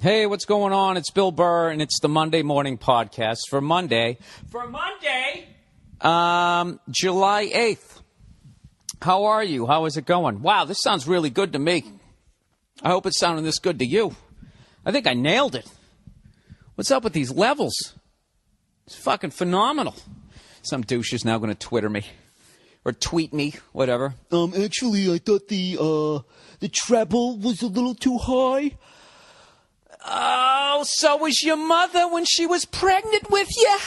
Hey, what's going on? It's Bill Burr, and it's the Monday Morning Podcast for Monday, July 8th. How are you? How is it going? Wow, this sounds really good to me. I hope it's sounding this good to you. I think I nailed it. What's up with these levels? It's fucking phenomenal. Some douche is now going to Twitter me. Or tweet me, whatever. Actually, I thought the treble was a little too high. Oh, so was your mother when she was pregnant with you?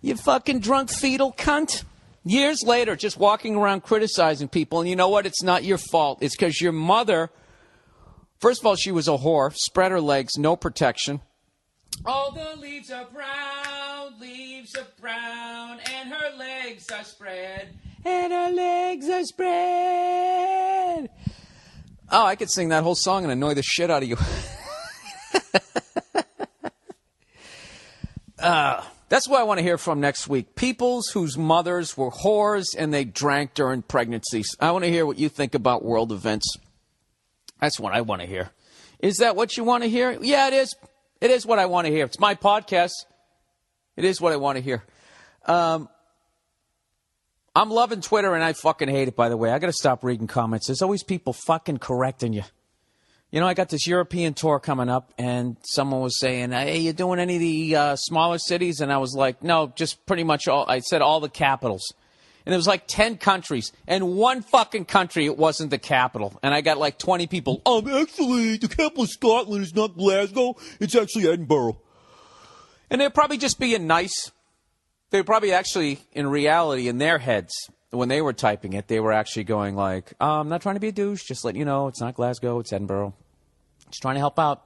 You fucking drunk fetal cunt. Years later, just walking around criticizing people, and you know what? It's not your fault. It's because your mother, first of all, she was a whore, spread her legs, no protection. All the leaves are brown, and her legs are spread, Oh, I could sing that whole song and annoy the shit out of you. That's what I want to hear from next week. Peoples whose mothers were whores and they drank during pregnancies. I want to hear what you think about world events. That's what I want to hear. Is that what you want to hear? Yeah, it is. It is what I want to hear. It's my podcast. It is what I want to hear. I'm loving Twitter, and I fucking hate it, by the way. I got to stop reading comments. There's always people fucking correcting you. You know, I got this European tour coming up, and someone was saying, hey, you doing any of the smaller cities? And I was like, no, just pretty much all. I said all the capitals. And there was like 10 countries, and one fucking country, it wasn't the capital. And I got like 20 people. Actually, the capital of Scotland is not Glasgow. It's actually Edinburgh. And they're probably just being nice. They were probably actually, in reality, in their heads, when they were typing it, they were actually going like, I'm not trying to be a douche, just letting you know, it's not Glasgow, it's Edinburgh. Just trying to help out.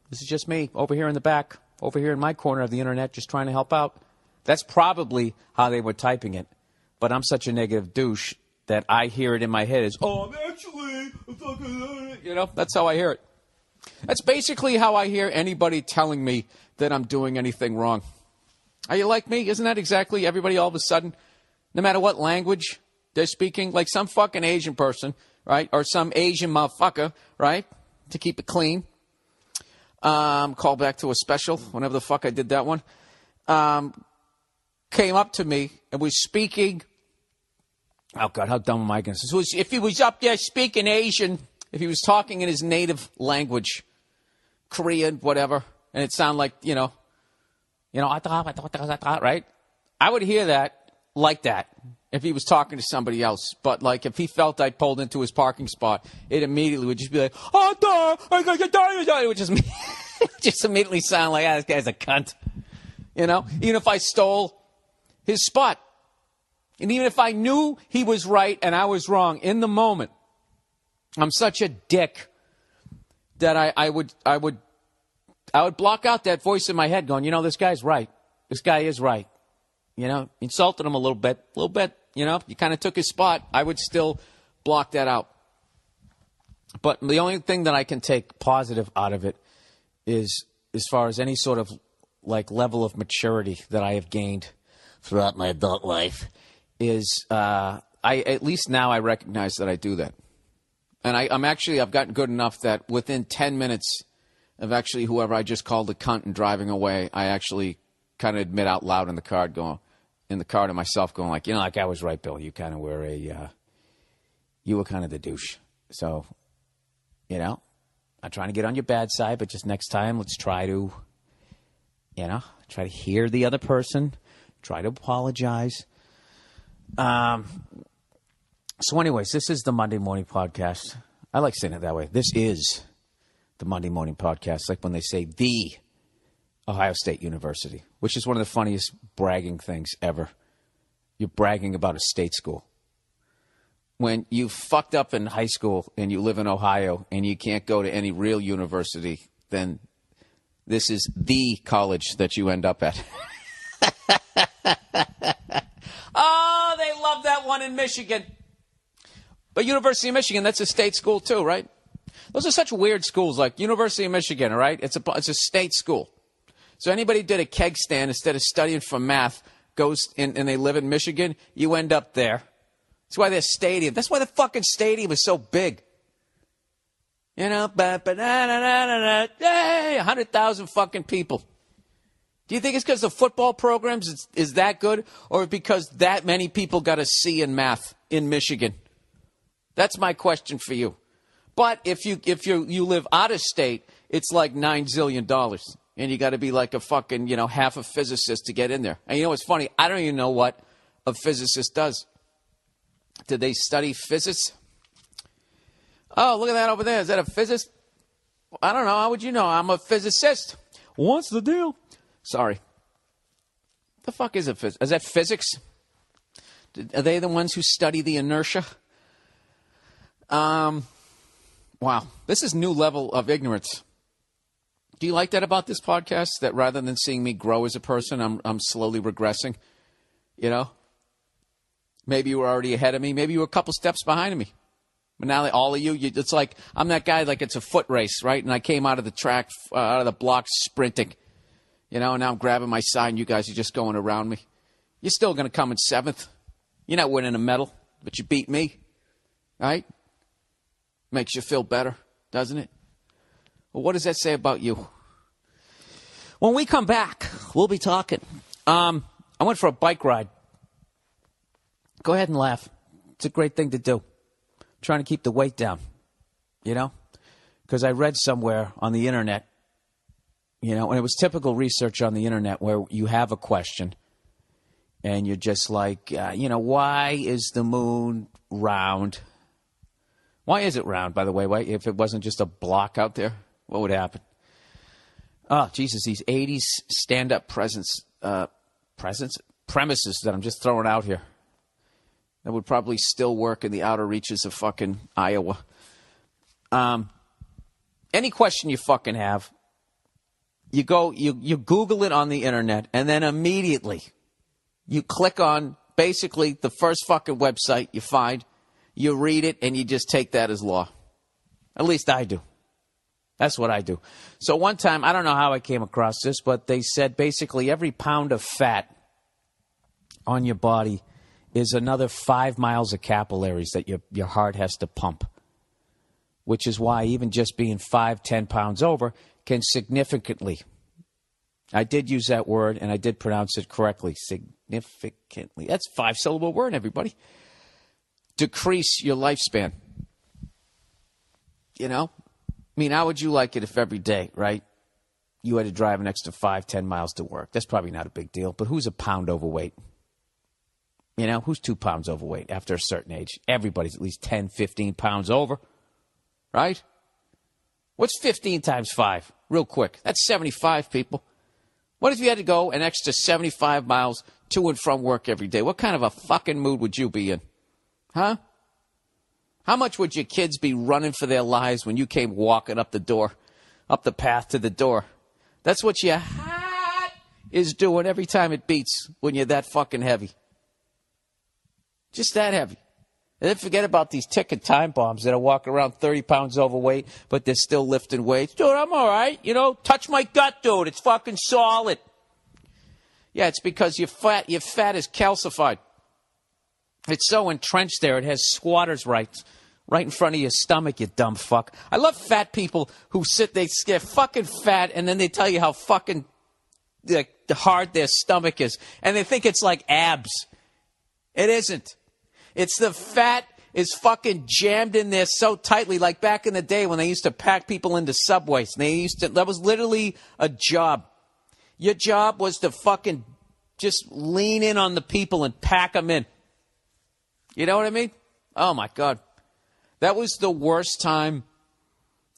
This is just me, over here in the back, over here in my corner of the internet, just trying to help out. That's probably how they were typing it. But I'm such a negative douche that I hear it in my head as, actually, you know, that's how I hear it. That's basically how I hear anybody telling me that I'm doing anything wrong. Are you like me? Isn't that exactly everybody all of a sudden, no matter what language they're speaking, like some fucking Asian person, right? Or some Asian motherfucker, right? To keep it clean. Call back to a special, whenever the fuck I did that one. Came up to me and was speaking. Oh, God, how dumb am I going to say this? If he was up there speaking Asian, if he was talking in his native language, Korean, whatever, and it sounded like, you know, right? I would hear that like that if he was talking to somebody else. But, like, if he felt I pulled into his parking spot, it immediately would just be like, it would just immediately sound like, this guy's a cunt. You know? Even if I stole his spot. And even if I knew he was right and I was wrong in the moment, I'm such a dick that I would block out that voice in my head going, you know, this guy's right. This guy is right. You know, insulted him a little bit, you know, you kind of took his spot. I would still block that out. But the only thing that I can take positive out of it is, as far as any sort of like level of maturity that I have gained throughout my adult life, is at least now I recognize that I do that. And I've gotten good enough that within 10 minutes of actually whoever I just called a cunt and driving away, I actually kind of admit out loud in the car to myself, going like, you know, like I was right, Bill. You kind of were you were kind of the douche. So, you know, I'm trying to get on your bad side, but just next time, let's try to, you know, try to hear the other person, try to apologize. So anyways, this is the Monday Morning Podcast. I like saying it that way. This is the Monday Morning Podcast, like when they say the Ohio State University, which is one of the funniest bragging things ever. You're bragging about a state school. When you fucked up in high school and you live in Ohio and you can't go to any real university, then this is the college that you end up at. Oh, they love that one in Michigan. But University of Michigan, that's a state school too, right? Those are such weird schools, like University of Michigan, all right? It's a state school. So anybody who did a keg stand instead of studying for math goes in, and they live in Michigan, you end up there. That's why their stadium, that's why the fucking stadium is so big. You know, 100,000 fucking people. Do you think it's because the football programs is that good, or because that many people got a C in math in Michigan? That's my question for you. But if you live out of state, it's like $9 zillion, and you got to be like a fucking half a physicist to get in there. And you know what's funny? I don't even know what a physicist does. Did they study physics? Oh, look at that over there. Is that a physicist? I don't know. How would you know? I'm a physicist. What's the deal? Sorry. The fuck is it? Is that physics? Are they the ones who study the inertia? Wow. This is new level of ignorance. Do you like that about this podcast? That rather than seeing me grow as a person, I'm slowly regressing? You know? Maybe you were already ahead of me. Maybe you were a couple steps behind me. But now all of you, it's like I'm that guy, like it's a foot race, right? And I came out of the track, out of the block sprinting. And now I'm grabbing my side, and you guys are just going around me. You're still going to come in 7th. You're not winning a medal, but you beat me, right? Makes you feel better, doesn't it? Well, what does that say about you? When we come back, we'll be talking. I went for a bike ride. Go ahead and laugh. It's a great thing to do. Trying to keep the weight down, because I read somewhere on the internet, and it was typical research on the internet where you have a question and you're just like, why is the moon round? Why is it round, by the way? Why, if it wasn't just a block out there, what would happen? Oh, Jesus, these 80s stand-up premises that I'm just throwing out here. That would probably still work in the outer reaches of fucking Iowa. Any question you fucking have, you Google it on the internet, and then immediately you click on basically the first fucking website you find, you read it, and you just take that as law. At least I do. That's what I do. So one time, I don't know how I came across this, but they said basically every pound of fat on your body is another 5 miles of capillaries that your heart has to pump, which is why even just being 5-10 pounds over can significantly, I did use that word and I did pronounce it correctly, significantly. That's a 5-syllable word, everybody. Decrease your lifespan. I mean, how would you like it if every day, right, you had to drive an extra 5-10 miles to work? That's probably not a big deal, but who's a pound overweight? Who's 2 pounds overweight after a certain age? Everybody's at least 10, 15 pounds over, right? What's 15 times 5? Real quick. That's 75, people. What if you had to go an extra 75 miles to and from work every day? What kind of a fucking mood would you be in? Huh? How much would your kids be running for their lives when you came walking up the door, up the path to the door? That's what your heart is doing every time it beats when you're that fucking heavy. Just that heavy. And then forget about these ticking time bombs that are walking around 30 pounds overweight, but they're still lifting weights. Dude, I'm all right. Touch my gut, dude. It's fucking solid. Yeah, it's because your fat is calcified. It's so entrenched there, it has squatters' rights right in front of your stomach, you dumb fuck. I love fat people who they're fucking fat, and then they tell you how fucking hard their stomach is. And they think it's like abs. It isn't. It's the fat is fucking jammed in there so tightly, like back in the day when they used to pack people into subways. That was literally a job. Your job was to fucking just lean in on the people and pack them in. You know what I mean? Oh, my God. That was the worst time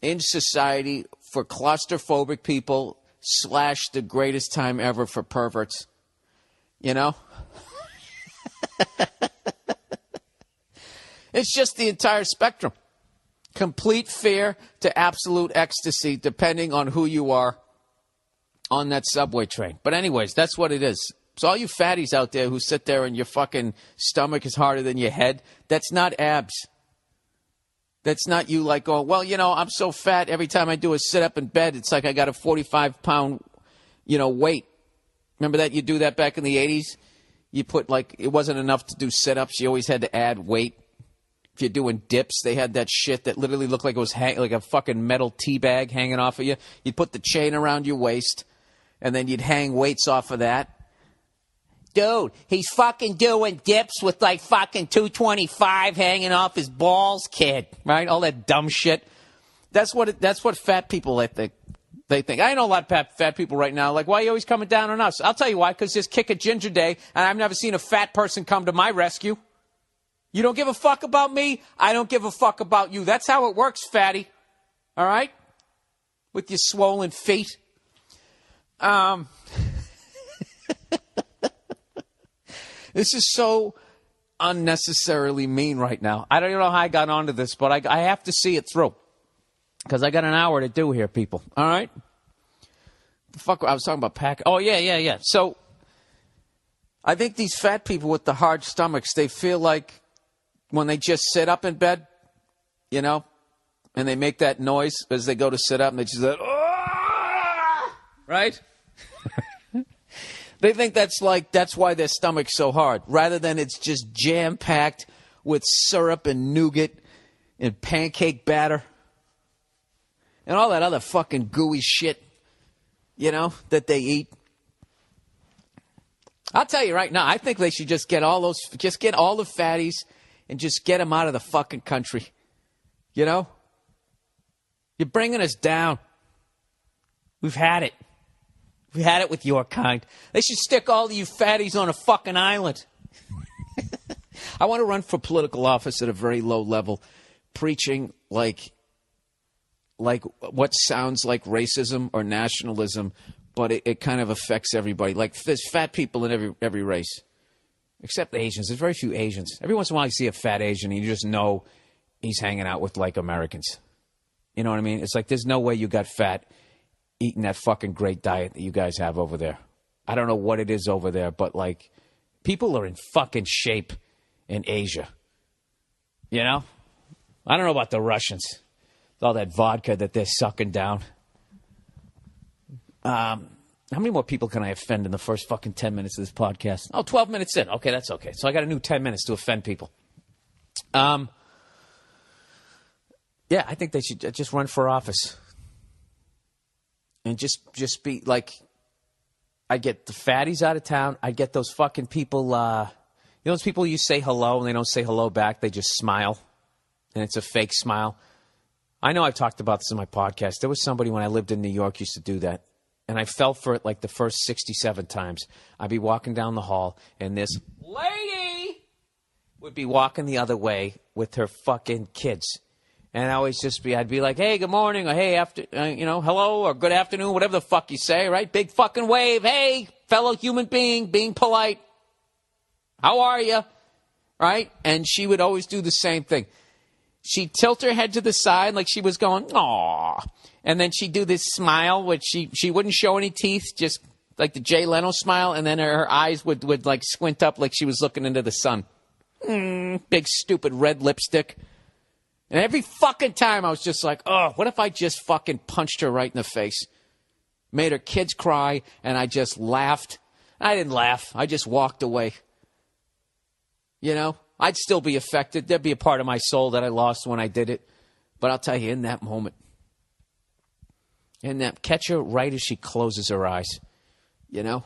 in society for claustrophobic people / the greatest time ever for perverts. It's just the entire spectrum. Complete fear to absolute ecstasy, depending on who you are on that subway train. But anyways, that's what it is. So all you fatties out there who sit there and your fucking stomach is harder than your head, that's not abs. That's not you like going, well, I'm so fat every time I do a sit-up in bed, it's like I got a 45-pound, weight. Remember that? You do that back in the 80s? You put it wasn't enough to do sit-ups. You always had to add weight. if you're doing dips, they had that shit that literally looked like it was like a fucking metal tea bag hanging off of you. You'd put the chain around your waist, and then you'd hang weights off of that. Dude, he's fucking doing dips with like fucking 225 hanging off his balls, kid. Right? All that dumb shit. That's what fat people think. They think. I know a lot of fat people right now. Like, why are you always coming down on us? I'll tell you why. Because there's Kick a Ginger Day, and I've never seen a fat person come to my rescue. You don't give a fuck about me? I don't give a fuck about you. That's how it works, fatty. All right? With your swollen feet. This is so unnecessarily mean right now. I don't even know how I got onto this, but I have to see it through. Because I got an hour to do here, people. All right? The fuck, I was talking about pack. Oh, yeah. So, I think these fat people with the hard stomachs, they feel like when they just sit up in bed, you know, and they make that noise as they go to sit up, and they just like, oh! Right? They think that's why their stomach's so hard, rather than it's just jam-packed with syrup and nougat and pancake batter and all that other fucking gooey shit, you know, that they eat. I'll tell you right now, I think they should just get all the fatties and just get them out of the fucking country. You know? You're bringing us down. We've had it. We've had it with your kind. They should stick all of you fatties on a fucking island. I want to run for political office at a very low level, preaching like what sounds like racism or nationalism, but it kind of affects everybody. Like, there's fat people in every race, except Asians. There's very few Asians. Every once in a while you see a fat Asian and you just know he's hanging out with, like, Americans. You know what I mean? It's like there's no way you got fat eating that fucking great diet that you guys have over there. I don't know what it is over there, but, like, people are in fucking shape in Asia. You know? I don't know about the Russians. All that vodka that they're sucking down. How many more people can I offend in the first fucking 10 minutes of this podcast? Oh, 12 minutes in. Okay, that's okay. So I got a new 10 minutes to offend people. Yeah, I think they should just run for office. And just be like, I get the fatties out of town. I get those fucking people, you know those people you say hello and they don't say hello back. They just smile. And it's a fake smile. I know I've talked about this in my podcast. There was somebody when I lived in New York used to do that. And I fell for it like the first 67 times. I'd be walking down the hall, and this lady would be walking the other way with her fucking kids. And I'd be like, hey, good morning, or hey, hello, or good afternoon, whatever the fuck you say, right? Big fucking wave. Hey, fellow human being polite. How are you? Right? And she would always do the same thing. She'd tilt her head to the side like she was going, aw. And then she'd do this smile, which she wouldn't show any teeth, just like the Jay Leno smile. And then her eyes would like squint up like she was looking into the sun. Big stupid red lipstick. And every fucking time I was just like, oh, what if I just fucking punched her right in the face? Made her kids cry, and I just laughed. I didn't laugh. I just walked away. You know? I'd still be affected. There'd be a part of my soul that I lost when I did it. But I'll tell you, in that moment, catch her right as she closes her eyes. You know?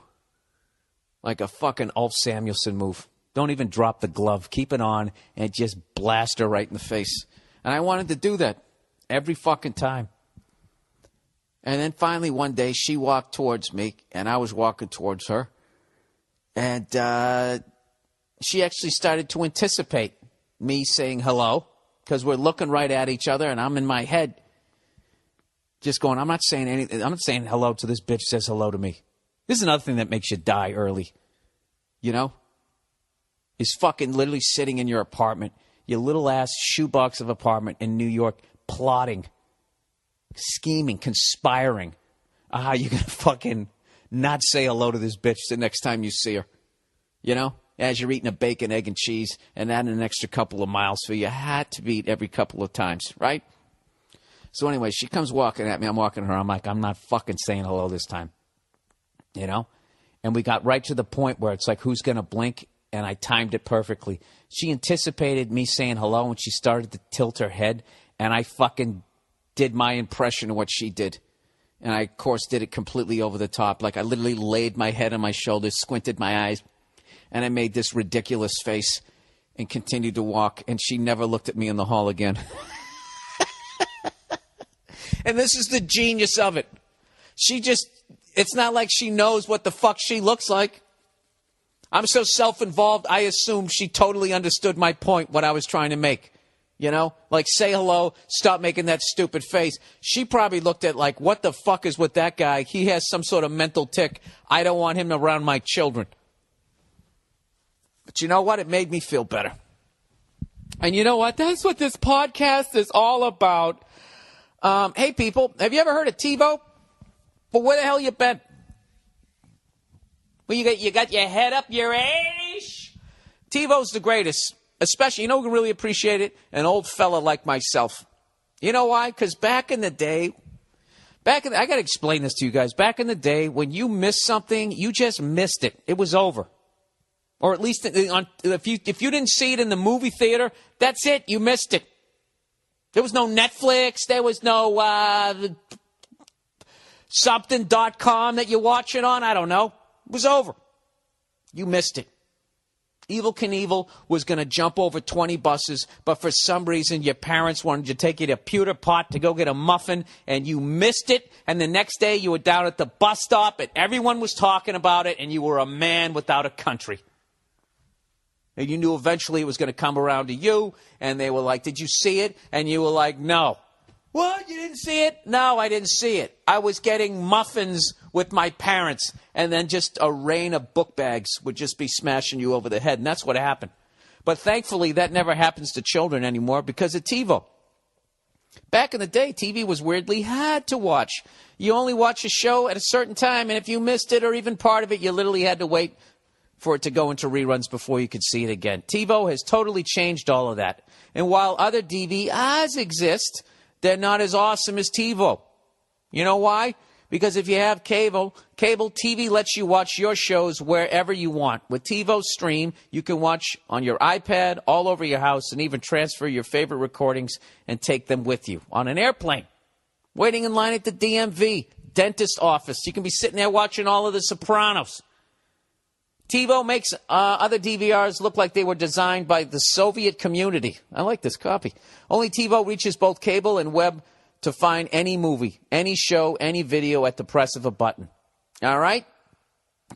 Like a fucking Ulf Samuelson move. Don't even drop the glove. Keep it on and just blast her right in the face. And I wanted to do that every fucking time. And then finally one day she walked towards me and I was walking towards her. And she actually started to anticipate me saying hello because we're looking right at each other and I'm in my head just going, I'm not saying anything. I'm not saying hello to this bitch says hello to me. This is another thing that makes you die early. You know? Is fucking literally sitting in your apartment, your little ass shoebox of apartment in New York, plotting, scheming, conspiring how you gonna fucking not say hello to this bitch the next time you see her. You know? As you're eating a bacon, egg, and cheese and adding an extra couple of miles for your hat to beat every couple of times, right? So anyway, she comes walking at me. I'm walking her. I'm like, I'm not fucking saying hello this time. You know? And we got right to the point where it's like, who's going to blink? and I timed it perfectly. She anticipated me saying hello, and she started to tilt her head, and I fucking did my impression of what she did. And I, of course, did it completely over the top. Like, I literally laid my head on my shoulders, squinted my eyes, and I made this ridiculous face and continued to walk, and she never looked at me in the hall again. And this is the genius of it. It's not like she knows what the fuck she looks like. I'm so self-involved, I assume she totally understood my point, what I was trying to make. You know? Like, say hello, stop making that stupid face. She probably looked at like, what the fuck is with that guy? He has some sort of mental tick. I don't want him around my children. But you know what? It made me feel better. And you know what? That's what this podcast is all about. Hey, people, have you ever heard of TiVo? Well, where the hell you been? Well, you got your head up your ass? TiVo's the greatest. Especially, you know who can really appreciate it? An old fella like myself. You know why? Because back in the day, I got to explain this to you guys. Back in the day, when you missed something, you just missed it. It was over. Or at least if you didn't see it in the movie theater, that's it. You missed it. There was no Netflix. There was no something.com that you're watching on. I don't know. It was over. You missed it. Evel Knievel was going to jump over 20 buses, but for some reason your parents wanted you to take you to Pewter Pot to go get a muffin, and you missed it, and the next day you were down at the bus stop, and everyone was talking about it, and you were a man without a country. And you knew eventually it was going to come around to you, and they were like, did you see it? And you were like, no. What? You didn't see it? No, I didn't see it. I was getting muffins with my parents, and then just a rain of book bags would just be smashing you over the head, and that's what happened. But thankfully, that never happens to children anymore because of TiVo. Back in the day, TV was weirdly hard to watch. You only watch a show at a certain time, and if you missed it or even part of it, you literally had to wait for it to go into reruns before you could see it again. TiVo has totally changed all of that. And while other DVRs exist, they're not as awesome as TiVo. You know why? Because if you have cable TV lets you watch your shows wherever you want. With TiVo Stream, you can watch on your iPad, all over your house, and even transfer your favorite recordings and take them with you. On an airplane, waiting in line at the DMV, dentist office. You can be sitting there watching all of The Sopranos. TiVo makes other DVRs look like they were designed by the Soviet community. I like this copy. Only TiVo reaches both cable and web to find any movie, any show, any video at the press of a button. All right?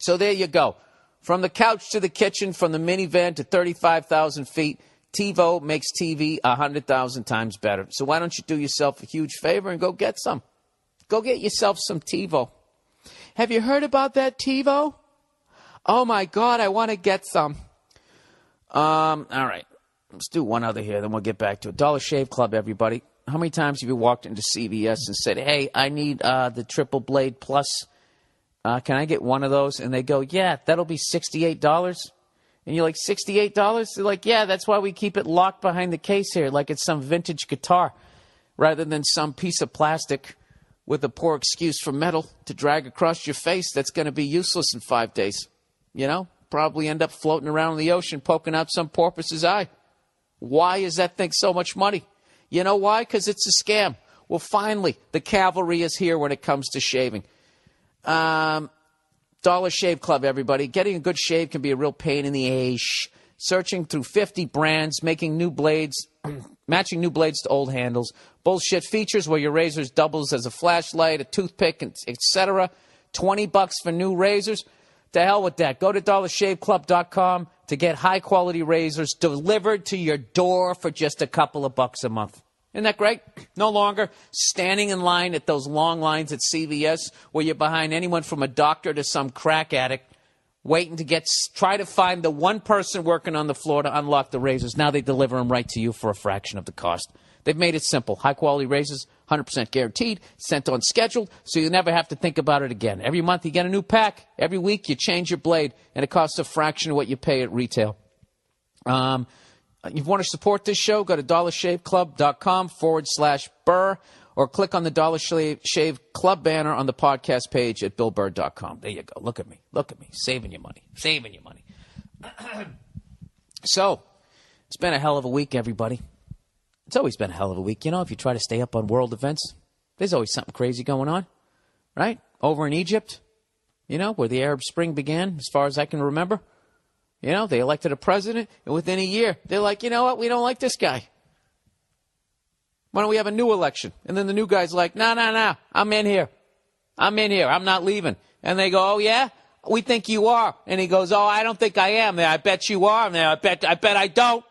So there you go. From the couch to the kitchen, from the minivan to 35,000 feet, TiVo makes TV 100,000 times better. So why don't you do yourself a huge favor and go get some? Go get yourself some TiVo. Have you heard about that TiVo? Oh, my God, I want to get some. All right. Let's do one other here, then we'll get back to it. Dollar Shave Club, everybody. How many times have you walked into CVS and said, hey, I need the Triple Blade Plus. Can I get one of those? And they go, yeah, that'll be $68. And you're like, $68? They're like, yeah, that's why we keep it locked behind the case here, like it's some vintage guitar, rather than some piece of plastic with a poor excuse for metal to drag across your face that's going to be useless in 5 days. You know, probably end up floating around in the ocean, poking out some porpoise's eye. Why is that thing so much money? You know why? Because it's a scam. Well, finally, the cavalry is here when it comes to shaving. Dollar Shave Club, everybody. Getting a good shave can be a real pain in the ass. Searching through 50 brands, making new blades, matching new blades to old handles. Bullshit features where your razor doubles as a flashlight, a toothpick, etc. $20 for new razors. To hell with that. Go to dollarshaveclub.com to get high-quality razors delivered to your door for just a couple of bucks a month. Isn't that great? No longer standing in line at those long lines at CVS where you're behind anyone from a doctor to some crack addict waiting to try to find the one person working on the floor to unlock the razors. Now they deliver them right to you for a fraction of the cost. They've made it simple. High-quality razors, 100% guaranteed, sent on scheduled, so you never have to think about it again. Every month you get a new pack. Every week you change your blade, and it costs a fraction of what you pay at retail. If you want to support this show, go to dollarshaveclub.com/Burr, or click on the Dollar Shave Club banner on the podcast page at BillBurr.com. There you go. Look at me. Look at me. Saving you money. Saving you money. So, it's been a hell of a week, everybody. It's always been a hell of a week. You know, if you try to stay up on world events, there's always something crazy going on, right? Over in Egypt, you know, where the Arab Spring began, as far as I can remember. You know, they elected a president, and within a year, they're like, you know what, we don't like this guy. Why don't we have a new election? And then the new guy's like, no, I'm in here. I'm not leaving. And they go, oh, yeah? We think you are. And he goes, oh, I don't think I am. I bet you are. I bet I don't.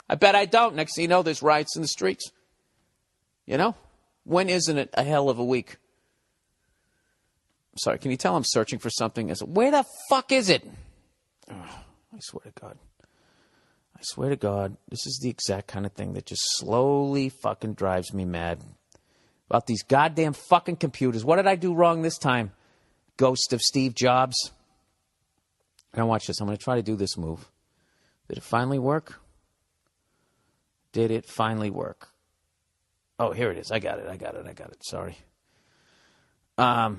I bet I don't. Next thing you know, there's riots in the streets. You know? When isn't it a hell of a week? Sorry, can you tell I'm searching for something? Where the fuck is it? Oh, I swear to God. I swear to God, this is the exact kind of thing that just slowly fucking drives me mad. About these goddamn fucking computers. What did I do wrong this time? Ghost of Steve Jobs. Now watch this. I'm going to try to do this move. Did it finally work? Did it finally work? Oh, here it is. I got it. Sorry. What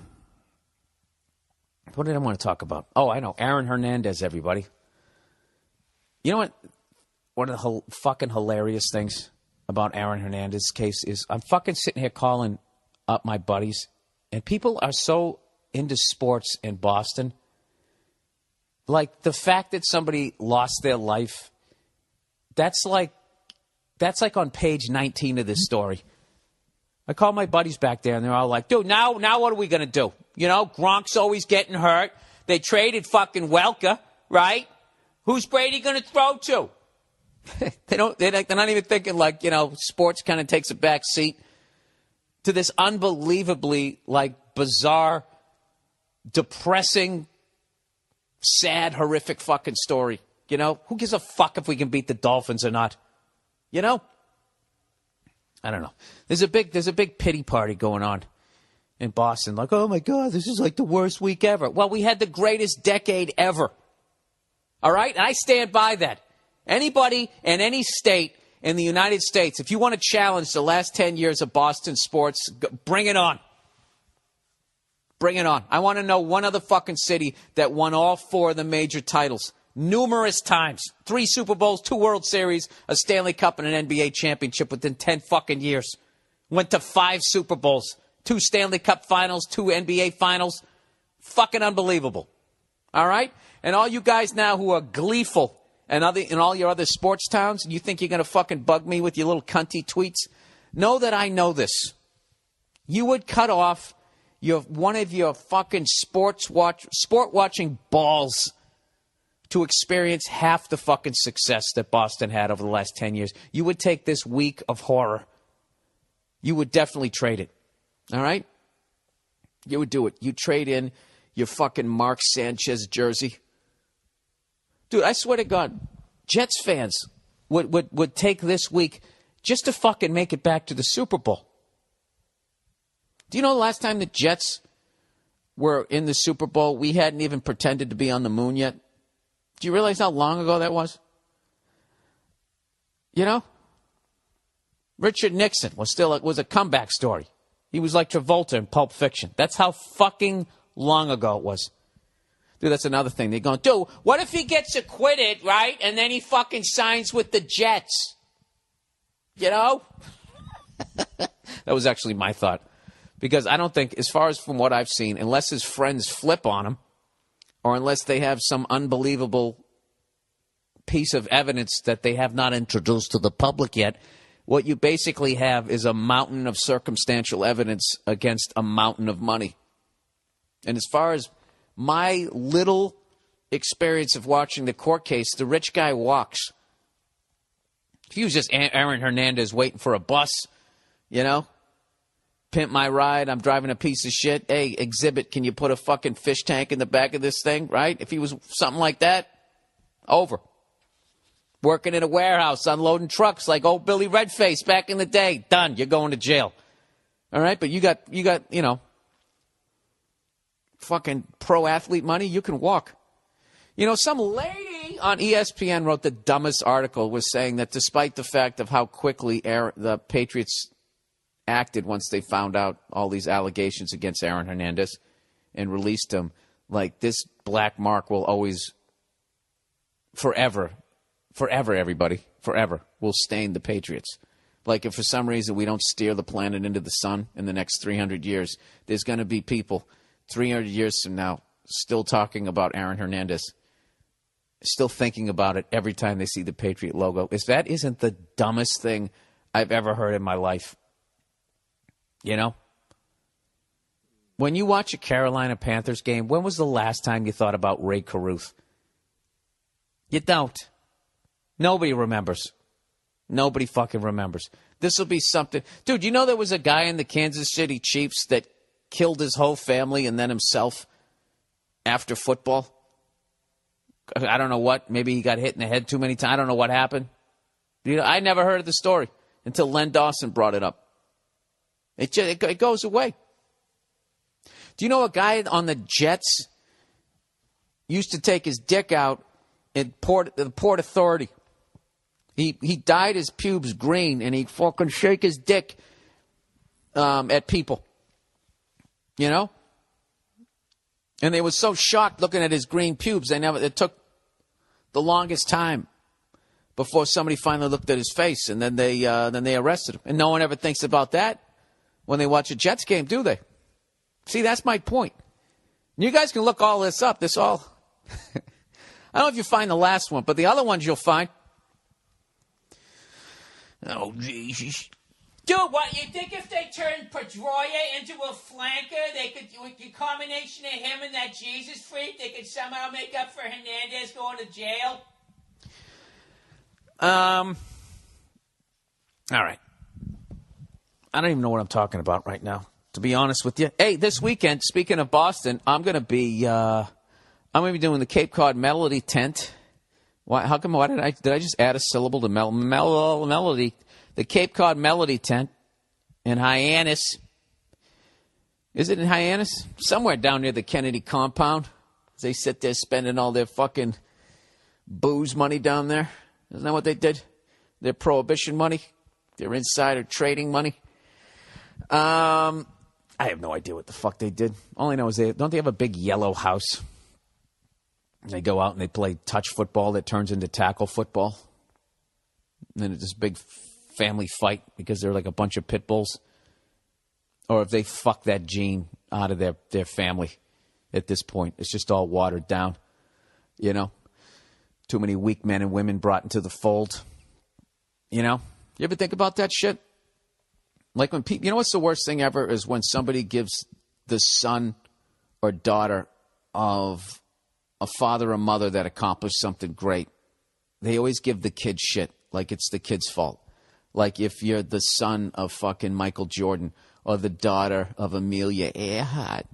did I want to talk about? Oh, I know. Aaron Hernandez, everybody. You know what? One of the fucking hilarious things about Aaron Hernandez's case is I'm fucking sitting here calling up my buddies, and people are so into sports in Boston. Like, the fact that somebody lost their life, that's like on page 19 of this story. I call my buddies back there, and they're all like, dude, now what are we going to do? You know, Gronk's always getting hurt. They traded fucking Welker, right? Who's Brady going to throw to? They're not even thinking, like, you know, sports kind of takes a back seat to this unbelievably, like, bizarre, depressing, sad, horrific fucking story. You know, who gives a fuck if we can beat the Dolphins or not? You know? I don't know. There's a big pity party going on in Boston. Like, oh my God, this is like the worst week ever. Well, we had the greatest decade ever. All right? And I stand by that. Anybody in any state in the United States, if you want to challenge the last 10 years of Boston sports, bring it on. Bring it on. I want to know one other fucking city that won all 4 of the major titles numerous times. 3 Super Bowls, 2 World Series, a Stanley Cup, and an NBA championship within 10 fucking years. Went to 5 Super Bowls, 2 Stanley Cup finals, 2 NBA finals. Fucking unbelievable. All right? And all you guys now who are gleeful and all your other sports towns, you think you're going to fucking bug me with your little cunty tweets? Know that I know this. You would cut off one of your fucking sport watching balls to experience half the fucking success that Boston had over the last 10 years. You would take this week of horror. You would definitely trade it. All right? You would do it. You trade in your fucking Mark Sanchez jersey. Dude, I swear to God, Jets fans would take this week just to fucking make it back to the Super Bowl. Do you know the last time the Jets were in the Super Bowl, we hadn't even pretended to be on the moon yet? Do you realize how long ago that was? You know? Richard Nixon was a comeback story. He was like Travolta in Pulp Fiction. That's how fucking long ago it was. Dude, that's another thing. They're going, dude, what if he gets acquitted, right? And then he fucking signs with the Jets. You know? That was actually my thought. Because I don't think, as far as from what I've seen, unless his friends flip on him, or unless they have some unbelievable piece of evidence that they have not introduced to the public yet, what you basically have is a mountain of circumstantial evidence against a mountain of money. And as far as my little experience of watching the court case, the rich guy walks. If he was just Aaron Hernandez waiting for a bus, you know, pimp my ride, I'm driving a piece of shit. Hey, exhibit, can you put a fucking fish tank in the back of this thing, right? If he was something like that, over. Working in a warehouse, unloading trucks like old Billy Redface back in the day, done. You're going to jail. All right, but you got, you know, fucking pro athlete money, you can walk. You know, some lady on ESPN wrote the dumbest article, was saying that despite the fact of how quickly the Patriots acted once they found out all these allegations against Aaron Hernandez and released him, like, this black mark will always, forever, Forever, everybody. Forever. Will stain the Patriots. Like if for some reason we don't steer the planet into the sun in the next 300 years, there's going to be people 300 years from now still talking about Aaron Hernandez, still thinking about it every time they see the Patriot logo. If that isn't the dumbest thing I've ever heard in my life. You know? When you watch a Carolina Panthers game, when was the last time you thought about Ray Caruth? You don't. Nobody remembers. Nobody fucking remembers. This will be something. Dude, you know there was a guy in the Kansas City Chiefs that killed his whole family and then himself after football? I don't know what. Maybe he got hit in the head too many times. I don't know what happened. You know, I never heard of the story until Len Dawson brought it up. It goes away. Do you know a guy on the Jets used to take his dick out in the Port Authority? He dyed his pubes green, and he'd fucking shake his dick at people. You know? And they were so shocked looking at his green pubes, it took the longest time before somebody finally looked at his face, and then they arrested him. And no one ever thinks about that when they watch a Jets game, do they? See, that's my point. You guys can look all this up. This all... I don't know if you find the last one, but the other ones you'll find... Oh, Jesus. Dude, what, you think if they turned Pedroia into a flanker, they could, with the combination of him and that Jesus freak, they could somehow make up for Hernandez going to jail? All right. I don't even know what I'm talking about right now, to be honest with you. Hey, this weekend, speaking of Boston, I'm going to be doing the Cape Cod Melody Tent. Why? How come? Why did I just add a syllable to melody? The Cape Cod Melody Tent in Hyannis. Is it in Hyannis? Somewhere down near the Kennedy compound. They sit there spending all their fucking booze money down there. Isn't that what they did? Their prohibition money, their insider trading money. I have no idea what the fuck they did. All I know is don't they have a big yellow house? They go out and they play touch football that turns into tackle football. And then it's this big family fight because they're like a bunch of pit bulls. Or if they fuck that gene out of their family at this point. It's just all watered down. You know? Too many weak men and women brought into the fold. You know? You ever think about that shit? Like when people... You know what's the worst thing ever is when somebody gives the son or daughter of a father or mother that accomplished something great. They always give the kid shit, like it's the kid's fault. Like if you're the son of fucking Michael Jordan or the daughter of Amelia Earhart.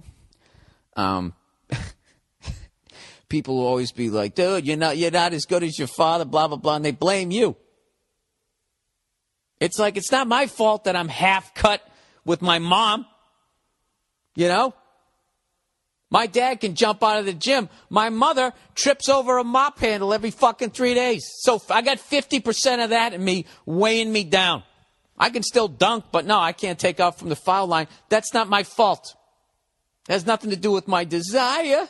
People will always be like, dude, you're not as good as your father, blah, blah, blah, and they blame you. It's like, it's not my fault that I'm half cut with my mom. You know? My dad can jump out of the gym. My mother trips over a mop handle every fucking 3 days. So I got 50% of that in me weighing me down. I can still dunk, but no, I can't take off from the foul line. That's not my fault. It has nothing to do with my desire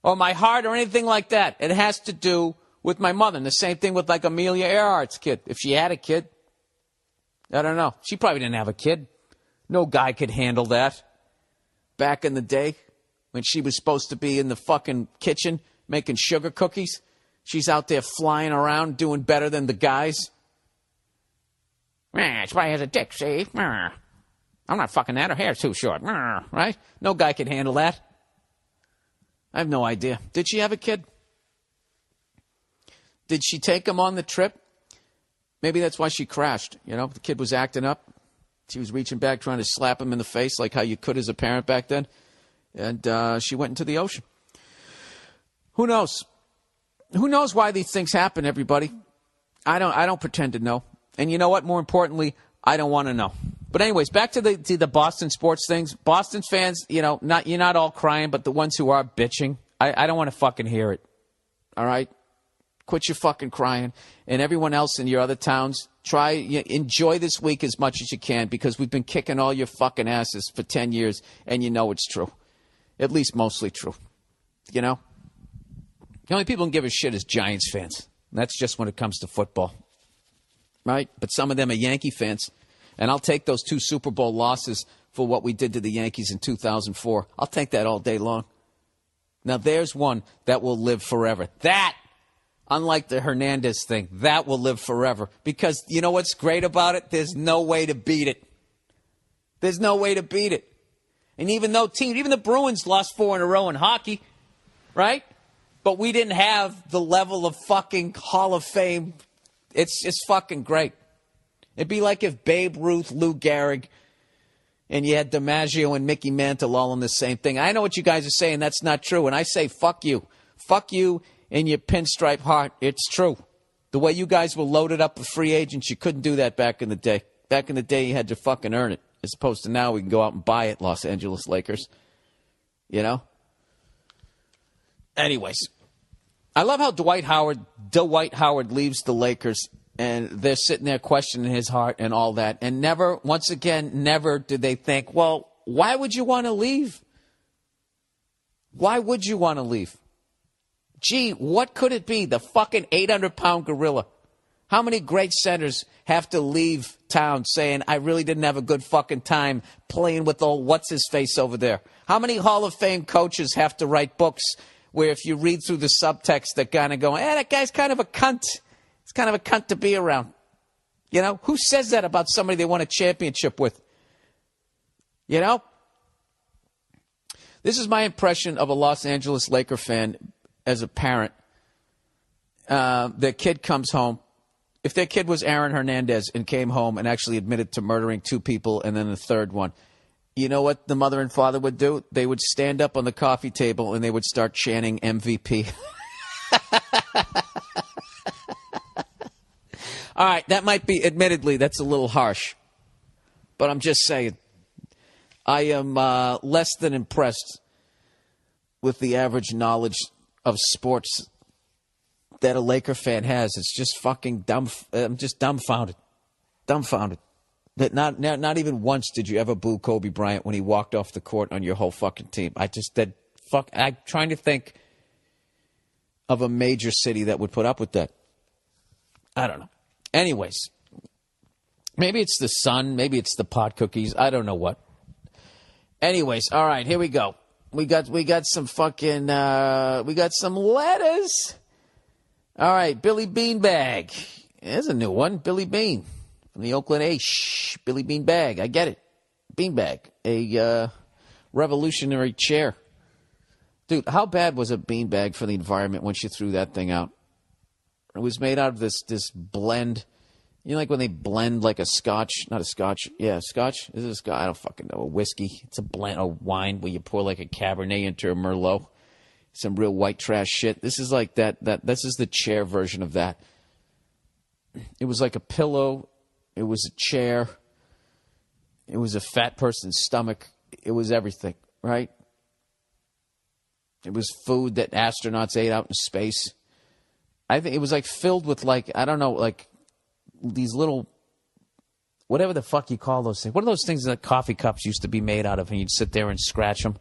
or my heart or anything like that. It has to do with my mother. And the same thing with like Amelia Earhart's kid. If she had a kid, I don't know. She probably didn't have a kid. No guy could handle that. Back in the day, when she was supposed to be in the fucking kitchen making sugar cookies, she's out there flying around doing better than the guys. She probably has a dick, see? I'm not fucking that. Her hair's too short. Right? No guy can handle that. I have no idea. Did she have a kid? Did she take him on the trip? Maybe that's why she crashed. You know, the kid was acting up. She was reaching back, trying to slap him in the face like how you could as a parent back then. And she went into the ocean. Who knows? Who knows why these things happen, everybody? I don't pretend to know. And you know what? More importantly, I don't want to know. But anyways, back to the Boston sports things. Boston fans, you know, you're not all crying, but the ones who are bitching, I don't want to fucking hear it. All right? Quit your fucking crying. And everyone else in your other towns, enjoy this week as much as you can because we've been kicking all your fucking asses for 10 years and you know it's true. At least mostly true. You know? The only people who can give a shit is Giants fans. That's just when it comes to football, right? But some of them are Yankee fans, and I'll take those 2 Super Bowl losses for what we did to the Yankees in 2004. I'll take that all day long. Now, there's one that will live forever. That, unlike the Hernandez thing, that will live forever. Because you know what's great about it? There's no way to beat it. There's no way to beat it. And even the Bruins lost 4 in a row in hockey, right? But we didn't have the level of fucking Hall of Fame. It's fucking great. It'd be like if Babe Ruth, Lou Gehrig, and you had DiMaggio and Mickey Mantle all in the same thing. I know what you guys are saying. That's not true. And I say, fuck you. Fuck you and your pinstripe heart. It's true. The way you guys were loaded up with free agents, you couldn't do that back in the day. Back in the day, you had to fucking earn it. As opposed to now, we can go out and buy it, Los Angeles Lakers. You know? Anyways. I love how Dwight Howard leaves the Lakers, and they're sitting there questioning his heart and all that. And never, once again, never did they think, well, why would you want to leave? Why would you want to leave? Gee, what could it be? The fucking 800-pound gorilla. How many great centers have to leave town saying, I really didn't have a good fucking time playing with old what's-his-face over there? How many Hall of Fame coaches have to write books where if you read through the subtext, they're kind of going, that guy's kind of a cunt. He's kind of a cunt to be around. You know, who says that about somebody they won a championship with? You know? This is my impression of a Los Angeles Laker fan as a parent. Their kid comes home. If their kid was Aaron Hernandez and came home and actually admitted to murdering 2 people and then the third one, you know what the mother and father would do? They would stand up on the coffee table and they would start chanting MVP. All right, that might be, admittedly, that's a little harsh. But I'm just saying, I am less than impressed with the average knowledge of sports that a Laker fan has. It's just fucking dumb. I'm just dumbfounded. Dumbfounded. That not even once did you ever boo Kobe Bryant when he walked off the court on your whole fucking team. I'm trying to think of a major city that would put up with that. I don't know. Anyways, maybe it's the sun, maybe it's the pot cookies. I don't know what. Anyways, all right, here we go. We got some fucking we got some letters. All right, Billy Beanbag. There's a new one, Billy Bean. From the Oakland A's, Billy Beanbag. I get it. Beanbag. A revolutionary chair. Dude, how bad was a beanbag for the environment once you threw that thing out? It was made out of this blend. You know, like when they blend like a scotch. Not a scotch. Yeah, scotch. Is it a scotch? I don't fucking know. A whiskey. It's a blend of wine where you pour like a Cabernet into a Merlot. Some real white trash shit. This is like that. This is the chair version of that. It was like a pillow. It was a chair. It was a fat person's stomach. It was everything, right? It was food that astronauts ate out in space. I think it was like filled with like, I don't know, like these little, whatever the fuck you call those things. What are those things that coffee cups used to be made out of? And you'd sit there and scratch them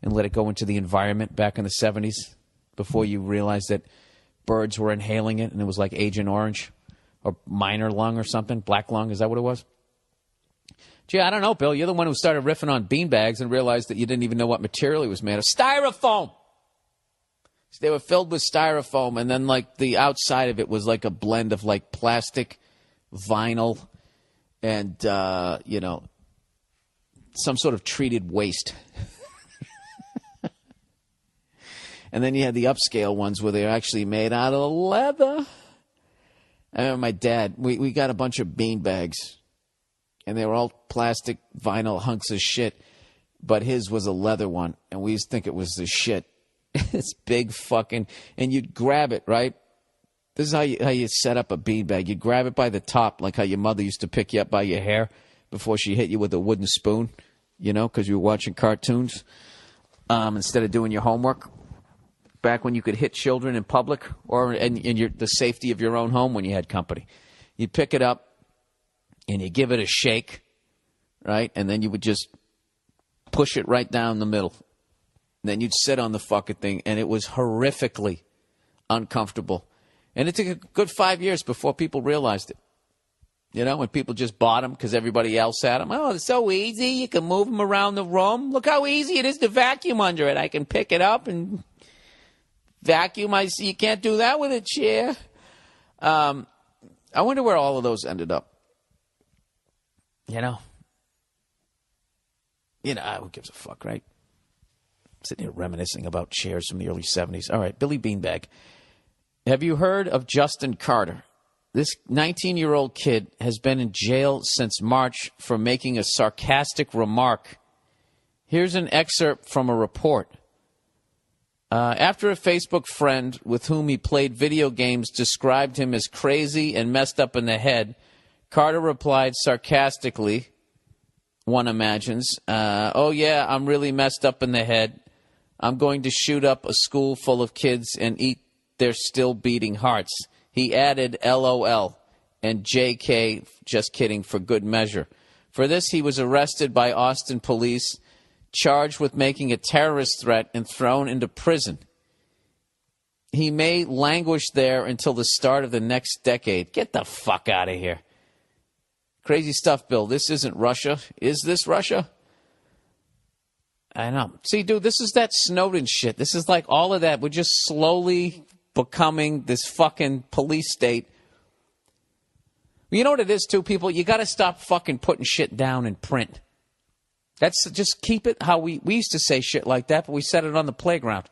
and let it go into the environment back in the 70s before you realized that birds were inhaling it and it was like Agent Orange. Or minor lung or something. Black lung, is that what it was? Gee, I don't know, Bill. You're the one who started riffing on beanbags and realized that you didn't even know what material it was made of. Styrofoam! So they were filled with styrofoam, and then, like, the outside of it was like a blend of, like, plastic, vinyl, and, you know, some sort of treated waste. And then you had the upscale ones where they were actually made out of leather. I remember my dad, we got a bunch of bean bags, and they were all plastic vinyl hunks of shit, but his was a leather one, and we used to think it was the shit. It's big fucking, and you'd grab it, right? This is how you set up a bean bag. You grab it by the top, like how your mother used to pick you up by your hair before she hit you with a wooden spoon, you know, because you were watching cartoons instead of doing your homework. Back when you could hit children in public or in the safety of your own home when you had company. You pick it up and you give it a shake, right? And then you would just push it right down the middle. And then you'd sit on the fucking thing, and it was horrifically uncomfortable. And it took a good 5 years before people realized it. You know, when people just bought them because everybody else had them. Oh, it's so easy. You can move them around the room. Look how easy it is to vacuum under it. I can pick it up and vacuum. I see you can't do that with a chair. I wonder where all of those ended up. You know, who gives a fuck, right? Sitting here reminiscing about chairs from the early 70s. All right, Billy Beanbag. Have you heard of Justin Carter? This 19-year-old kid has been in jail since March for making a sarcastic remark. Here's an excerpt from a report. After a Facebook friend with whom he played video games described him as crazy and messed up in the head, Carter replied sarcastically, one imagines, oh yeah, I'm really messed up in the head. I'm going to shoot up a school full of kids and eat their still beating hearts. He added LOL and JK, just kidding, for good measure. For this, he was arrested by Austin police, charged with making a terrorist threat, and thrown into prison. He may languish there until the start of the next decade. Get the fuck out of here. Crazy stuff, Bill. This isn't Russia. Is this Russia? I know. See, dude, this is that Snowden shit. This is like all of that. We're just slowly becoming this fucking police state. You know what it is, too, people? You got to stop fucking putting shit down in print. That's just keep it how we used to say shit like that, but we said it on the playground.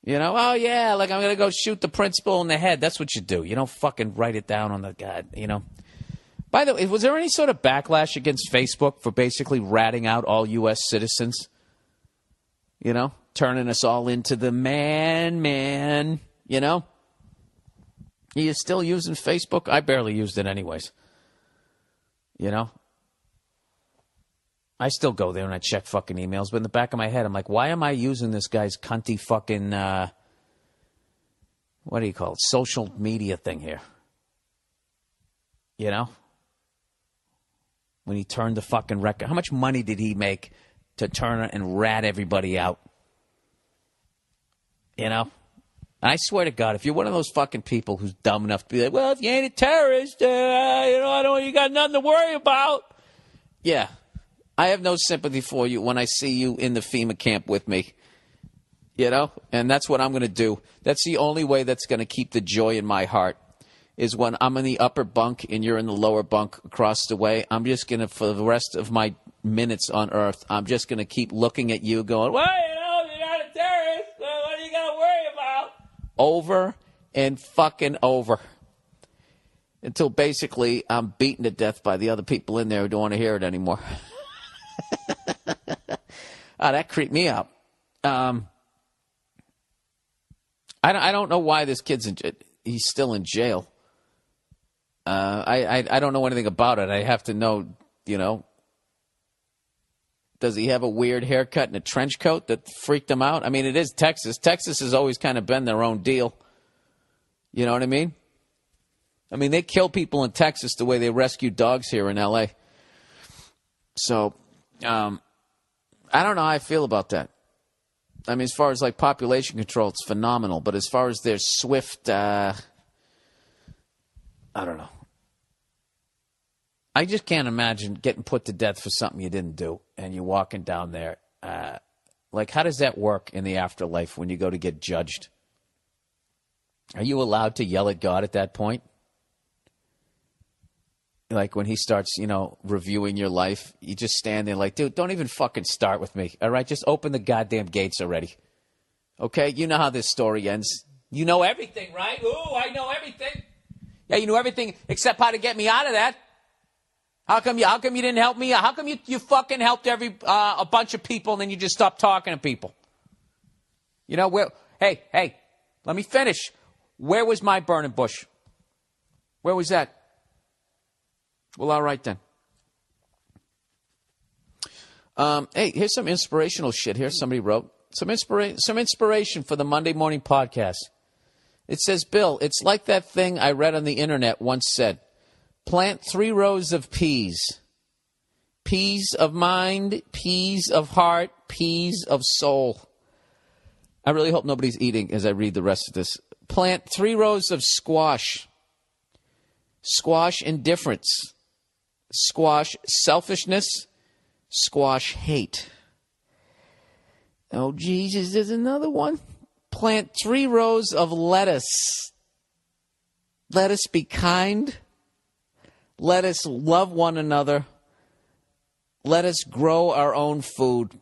You know, oh, yeah, like I'm going to go shoot the principal in the head. That's what you do. You don't fucking write it down on the guy, you know. By the way, was there any sort of backlash against Facebook for basically ratting out all U.S. citizens? You know, turning us all into the man, you know? Are you still using Facebook? I barely used it anyways. You know? I still go there and I check fucking emails, but in the back of my head, I'm like, why am I using this guy's cunty fucking, what do you call it, social media thing here? You know? When he turned the fucking record. How much money did he make to turn and rat everybody out? You know? And I swear to God, if you're one of those fucking people who's dumb enough to be like, well, if you ain't a terrorist, you got nothing to worry about. Yeah. I have no sympathy for you when I see you in the FEMA camp with me. You know? And that's what I'm going to do. That's the only way that's going to keep the joy in my heart. Is when I'm in the upper bunk and you're in the lower bunk across the way, I'm just going to, for the rest of my minutes on Earth, I'm just going to keep looking at you going, well, you're not a terrorist, so what are you going to worry about? Over and fucking over. Until basically I'm beaten to death by the other people in there who don't want to hear it anymore. That creeped me out. I don't know why this kid's he's still in jail. I don't know anything about it. I have to know, you know, does he have a weird haircut and a trench coat that freaked him out? I mean, it is Texas. Texas has always kind of been their own deal. You know what I mean? I mean, they kill people in Texas the way they rescue dogs here in L.A. So, I don't know how I feel about that. I mean, as far as like population control, it's phenomenal. But as far as their swift, I don't know. I just can't imagine getting put to death for something you didn't do and you're walking down there. Like, how does that work in the afterlife when you go to get judged? Are you allowed to yell at God at that point? Like when he starts, you know, reviewing your life, you just stand there like, dude, don't even fucking start with me. All right, just open the goddamn gates already. Okay, you know how this story ends. You know everything, right? Ooh, I know everything. Yeah, you knew everything except how to get me out of that. How come you didn't help me? How come you fucking helped a bunch of people and then you just stopped talking to people? You know, hey, let me finish. Where was my burning bush? Where was that? Well, all right then. Hey, here's some inspirational shit here. Somebody wrote some inspiration for the Monday morning podcast. It says, Bill, it's like that thing I read on the internet once said. Plant 3 rows of peas. Peas of mind, peas of heart, peas of soul. I really hope nobody's eating as I read the rest of this Plant 3 rows of squash. Squash indifference. Squash selfishness. Squash hate. Oh, Jesus, there's another one. Plant 3 rows of lettuce. Let us be kind. Let us love one another. Let us grow our own food.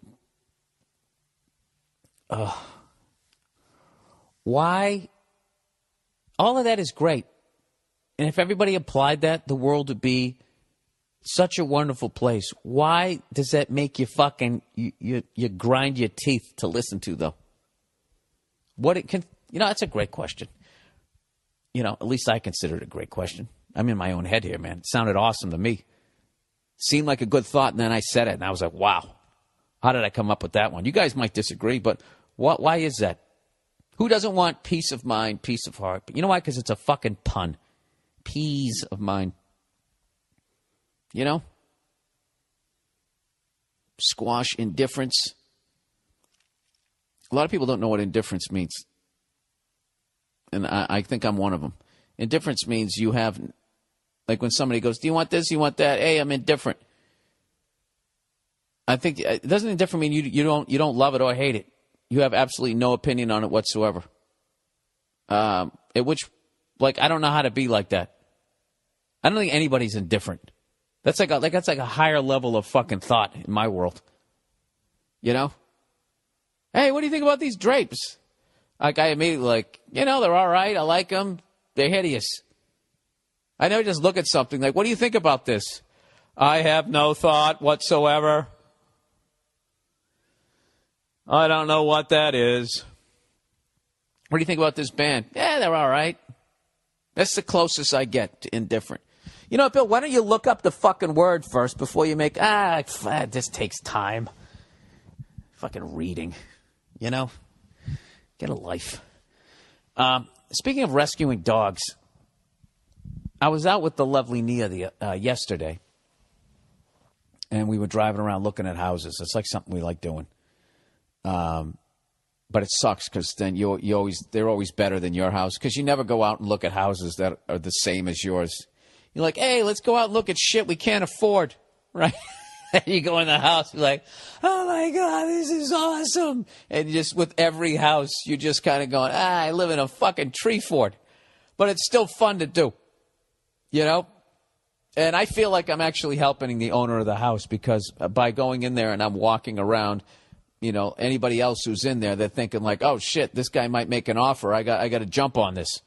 Why? All of that is great. And if everybody applied that, the world would be such a wonderful place. Why does that make you fucking, you grind your teeth to listen to, though? What it can, that's a great question. At least I consider it a great question. I'm in my own head here, man. It sounded awesome to me. Seemed like a good thought, and then I said it, and I was like, wow. How did I come up with that one? You guys might disagree, but why is that? Who doesn't want peace of mind, peace of heart? But you know why? Because it's a fucking pun. Peace of mind. Squash indifference. A lot of people don't know what indifference means. And I think I'm one of them. Indifference means you have, like when somebody goes, do you want this, you want that? Hey, I'm indifferent. I think, doesn't indifferent mean you don't love it or hate it? You have absolutely no opinion on it whatsoever. I don't know how to be like that. I don't think anybody's indifferent. That's like a higher level of fucking thought in my world. Hey, what do you think about these drapes? I immediately they're all right. I like them. They're hideous. I never just look at something like, what do you think about this? I have no thought whatsoever. I don't know what that is. What do you think about this band? Yeah, they're all right. That's the closest I get to indifferent. You know what, Bill, why don't you look up the fucking word first before you make, this takes time. Fucking reading, Get a life. Speaking of rescuing dogs, I was out with the lovely Nia yesterday, and we were driving around looking at houses. It's like something we like doing. But it sucks because then they're always better than your house because you never go out and look at houses that are the same as yours. You're like, hey, let's go out and look at shit we can't afford, right? You go in the house, you're like, oh my God, this is awesome. And just with every house, you're just kind of going, I live in a fucking tree fort. But it's still fun to do, And I feel like I'm actually helping the owner of the house because by going in there and I'm walking around, anybody else who's in there, they're thinking like, oh shit, this guy might make an offer. I got to jump on this.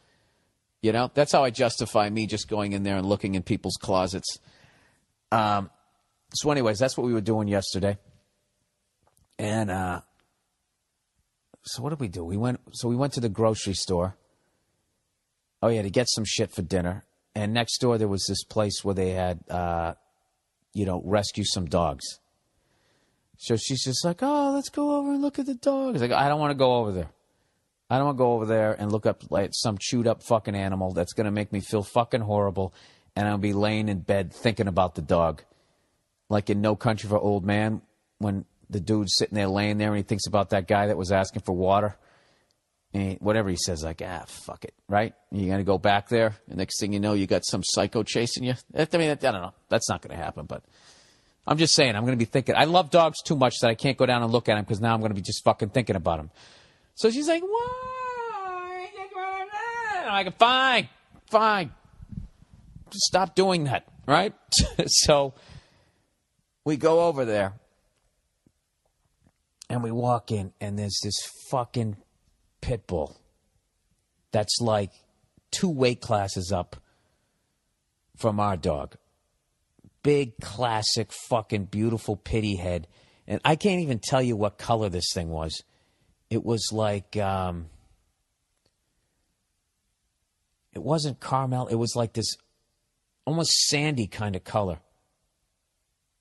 That's how I justify me just going in there and looking in people's closets. So anyways, that's what we were doing yesterday. And so what did we do? We went to the grocery store. Oh yeah, to get some shit for dinner. And next door there was this place where they had rescue some dogs. So she's just like, oh, let's go over and look at the dogs. I don't want to go over there. I don't want to go over there and look up like some chewed up fucking animal that's going to make me feel fucking horrible. And I'll be laying in bed thinking about the dog. Like in No Country for Old Man, when the dude's sitting there laying there and he thinks about that guy that was asking for water. And whatever he says, like, fuck it, right? You're going to go back there. And next thing you know, you got some psycho chasing you. I don't know. That's not going to happen, but I'm just saying, I'm going to be thinking. I love dogs too much that I can't go down and look at them because now I'm going to be just fucking thinking about them. So she's like, why? I'm like, fine. Just stop doing that, right? So we go over there and we walk in and there's this fucking pit bull that's like 2 weight classes up from our dog. Big, classic, fucking beautiful pitty head. And I can't even tell you what color this thing was. It was like, it wasn't caramel. It was like this almost sandy kind of color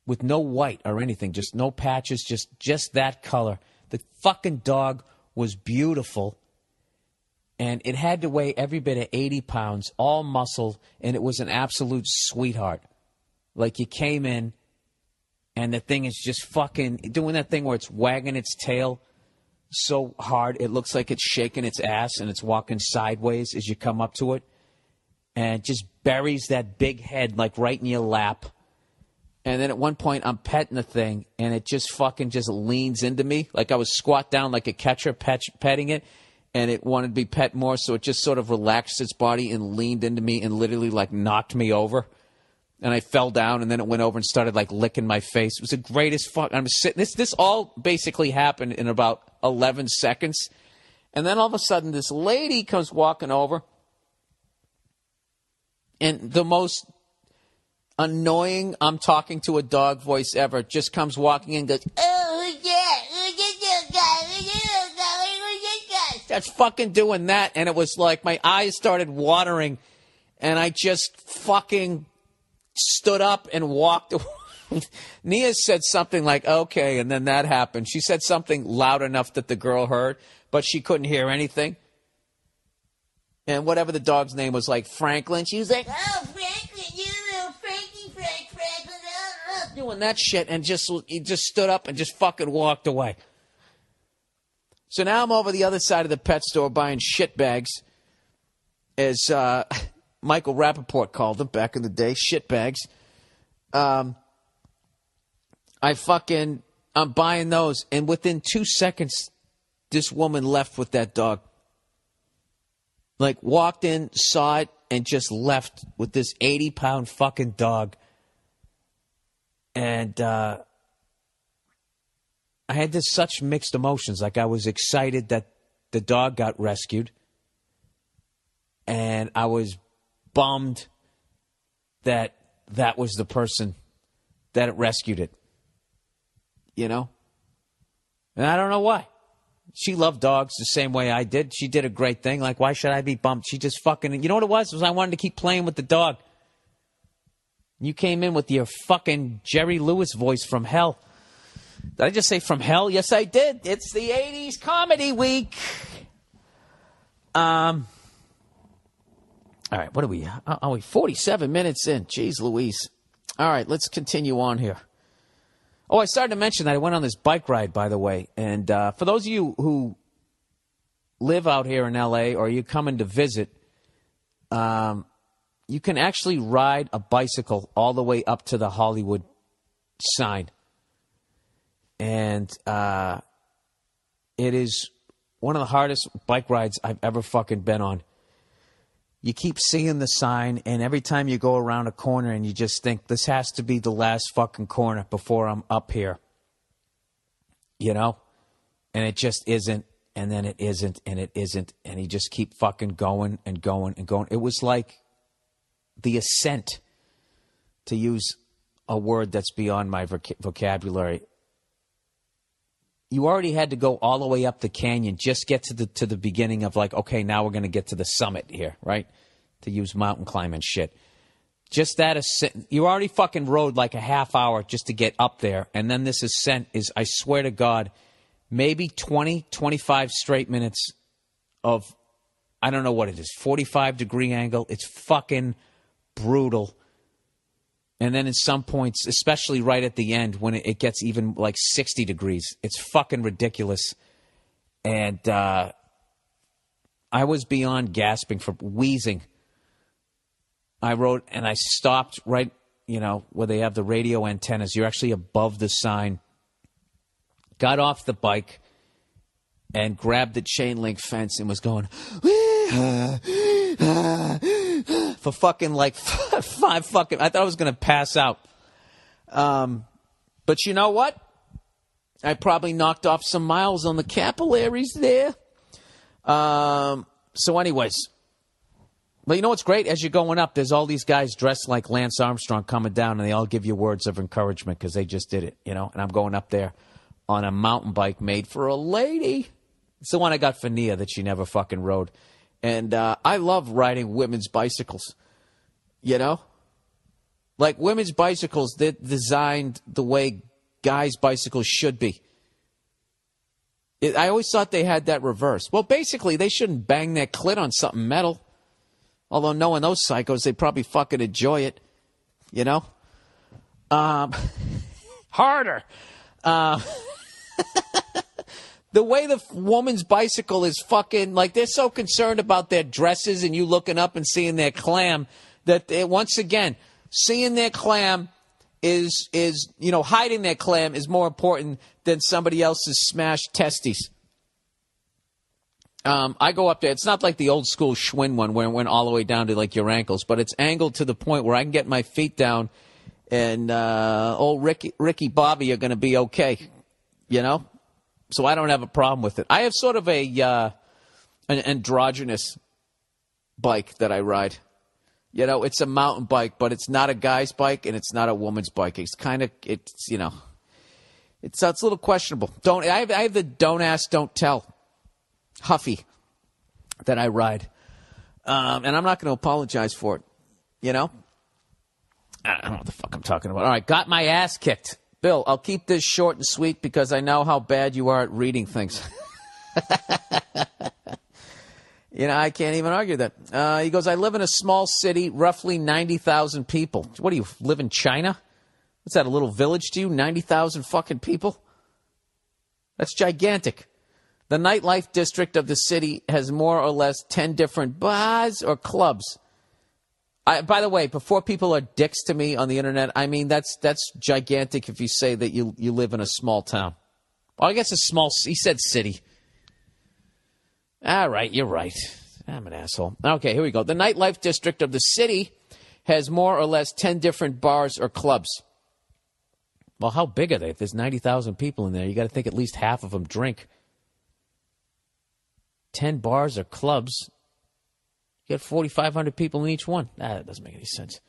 with no white or anything, just no patches, just that color. The fucking dog was beautiful, and it had to weigh every bit of 80 pounds, all muscle, and it was an absolute sweetheart. Like you came in, and the thing is just fucking doing that thing where it's wagging its tail so hard it looks like it's shaking its ass and it's walking sideways as you come up to it, and just buries that big head like right in your lap. And then at one point I'm petting the thing and it just fucking just leans into me. Like I was squat down like a catcher petting it, and it wanted to be pet more, so it just sort of relaxed its body and leaned into me and literally like knocked me over. And I fell down, and then it went over and started like licking my face. It was the greatest fuck. I'm sitting. This all basically happened in about 11 seconds, and then all of a sudden, this lady comes walking over, and the most annoying "I'm talking to a dog" voice ever just comes walking in and goes, "Oh yeah, starts fucking doing that," and it was like my eyes started watering, and I just fucking stood up and walked away. Nia said something like, okay, and then that happened. She said something loud enough that the girl heard, but she couldn't hear anything. And whatever the dog's name was, like Franklin, she was like, oh, Franklin, you little Franklin, doing that shit, and he just stood up and just fucking walked away. So now I'm over the other side of the pet store buying shit bags, as Michael Rappaport called them back in the day, shit bags. I'm buying those, and within 2 seconds, this woman left with that dog. Like, walked in, saw it, and just left with this 80-pound fucking dog. And I had such mixed emotions. Like, I was excited that the dog got rescued, and I was bummed that was the person that it rescued it. You know? And I don't know why. She loved dogs the same way I did. She did a great thing. Like, why should I be bummed? She just fucking... You know what it was? It was I wanted to keep playing with the dog. You came in with your fucking Jerry Lewis voice from hell. Did I just say from hell? Yes, I did. It's the 80s comedy week. All right, what are we? Are we 47 minutes in? Jeez Louise. All right, let's continue on here. Oh, I started to mention that I went on this bike ride, by the way. And for those of you who live out here in L.A. or you're coming to visit, you can actually ride a bicycle all the way up to the Hollywood sign. And it is one of the hardest bike rides I've ever fucking been on. You keep seeing the sign, and every time you go around a corner and you just think, this has to be the last fucking corner before I'm up here. You know? And it just isn't, and then it isn't, and it isn't, and you just keep fucking going and going and going. It was like the ascent, to use a word that's beyond my vocabulary. You already had to go all the way up the canyon, just get to the beginning of like, okay, now we're going to get to the summit here, right? To use mountain climbing shit. Just that ascent. You already fucking rode like a half hour just to get up there. And then this ascent is, I swear to God, maybe 20, 25 straight minutes of, I don't know what it is, 45-degree angle. It's fucking brutal. And then in some points, especially right at the end, when it gets even like 60 degrees, it's fucking ridiculous. And I was beyond gasping, for wheezing. I rode and I stopped right, where they have the radio antennas. You're actually above the sign. Got off the bike and grabbed the chain link fence and was going for fucking like five fucking... I thought I was going to pass out. But you know what? I probably knocked off some miles on the capillaries there. So anyways... But you know what's great? As you're going up, there's all these guys dressed like Lance Armstrong coming down, and they all give you words of encouragement because they just did it, And I'm going up there on a mountain bike made for a lady. It's the one I got for Nia that she never fucking rode. And I love riding women's bicycles, Like women's bicycles, they're designed the way guys' bicycles should be. I always thought they had that reversed. Well, basically, they shouldn't bang their clit on something metal. Although knowing those psychos, they probably fucking enjoy it, Harder. The way the woman's bicycle is fucking, like, they're so concerned about their dresses and you looking up and seeing their clam that, once again, seeing their clam is hiding their clam is more important than somebody else's smashed testes. I go up there. It's not like the old school Schwinn one where it went all the way down to, like, your ankles, but it's angled to the point where I can get my feet down and old Ricky Bobby are going to be okay, you know? So I don't have a problem with it. I have sort of an androgynous bike that I ride. You know, it's a mountain bike, but it's not a guy's bike and it's not a woman's bike. It's kind of, it's a little questionable. I have the don't ask, don't tell Huffy that I ride. And I'm not going to apologize for it, you know? I don't know what the fuck I'm talking about. All right, got my ass kicked. Bill, I'll keep this short and sweet because I know how bad you are at reading things. I can't even argue that. He goes, I live in a small city, roughly 90,000 people. What do you live in China? What's that, a little village to you? 90,000 fucking people? That's gigantic. The nightlife district of the city has more or less 10 different bars or clubs. By the way, before people are dicks to me on the internet, I mean, that's gigantic if you say that you live in a small town. Well, I guess he said city. All right, you're right. I'm an asshole. Okay, here we go. The nightlife district of the city has more or less 10 different bars or clubs. Well, how big are they? If there's 90,000 people in there, you got to think at least half of them drink. 10 bars or clubs. You got 4,500 people in each one. That doesn't make any sense.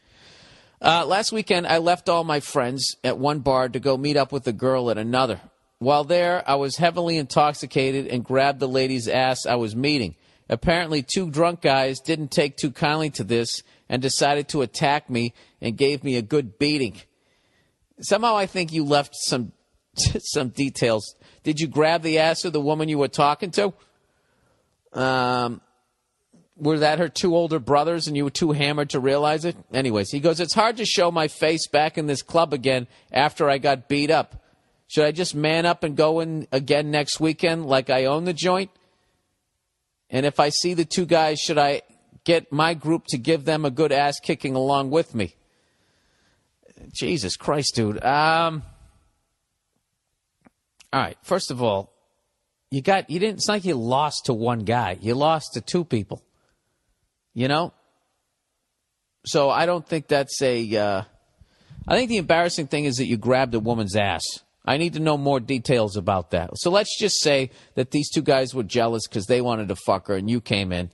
Last weekend, I left all my friends at one bar to go meet up with a girl at another. While there, I was heavily intoxicated and grabbed the lady's ass I was meeting. Apparently, two drunk guys didn't take too kindly to this and decided to attack me and gave me a good beating. Somehow I think you left some details. Did you grab the ass of the woman you were talking to? Were that her two older brothers and you were too hammered to realize it? Anyways, he goes, it's hard to show my face back in this club again after I got beat up. Should I just man up and go in again next weekend like I own the joint? And if I see the two guys, should I get my group to give them a good ass kicking along with me? Jesus Christ, dude. All right, first of all, it's not like you lost to one guy. You lost to two people. You know? So I don't think that's I think the embarrassing thing is that you grabbed a woman's ass. I need to know more details about that. So let's just say that these two guys were jealous because they wanted to fuck her and you came in.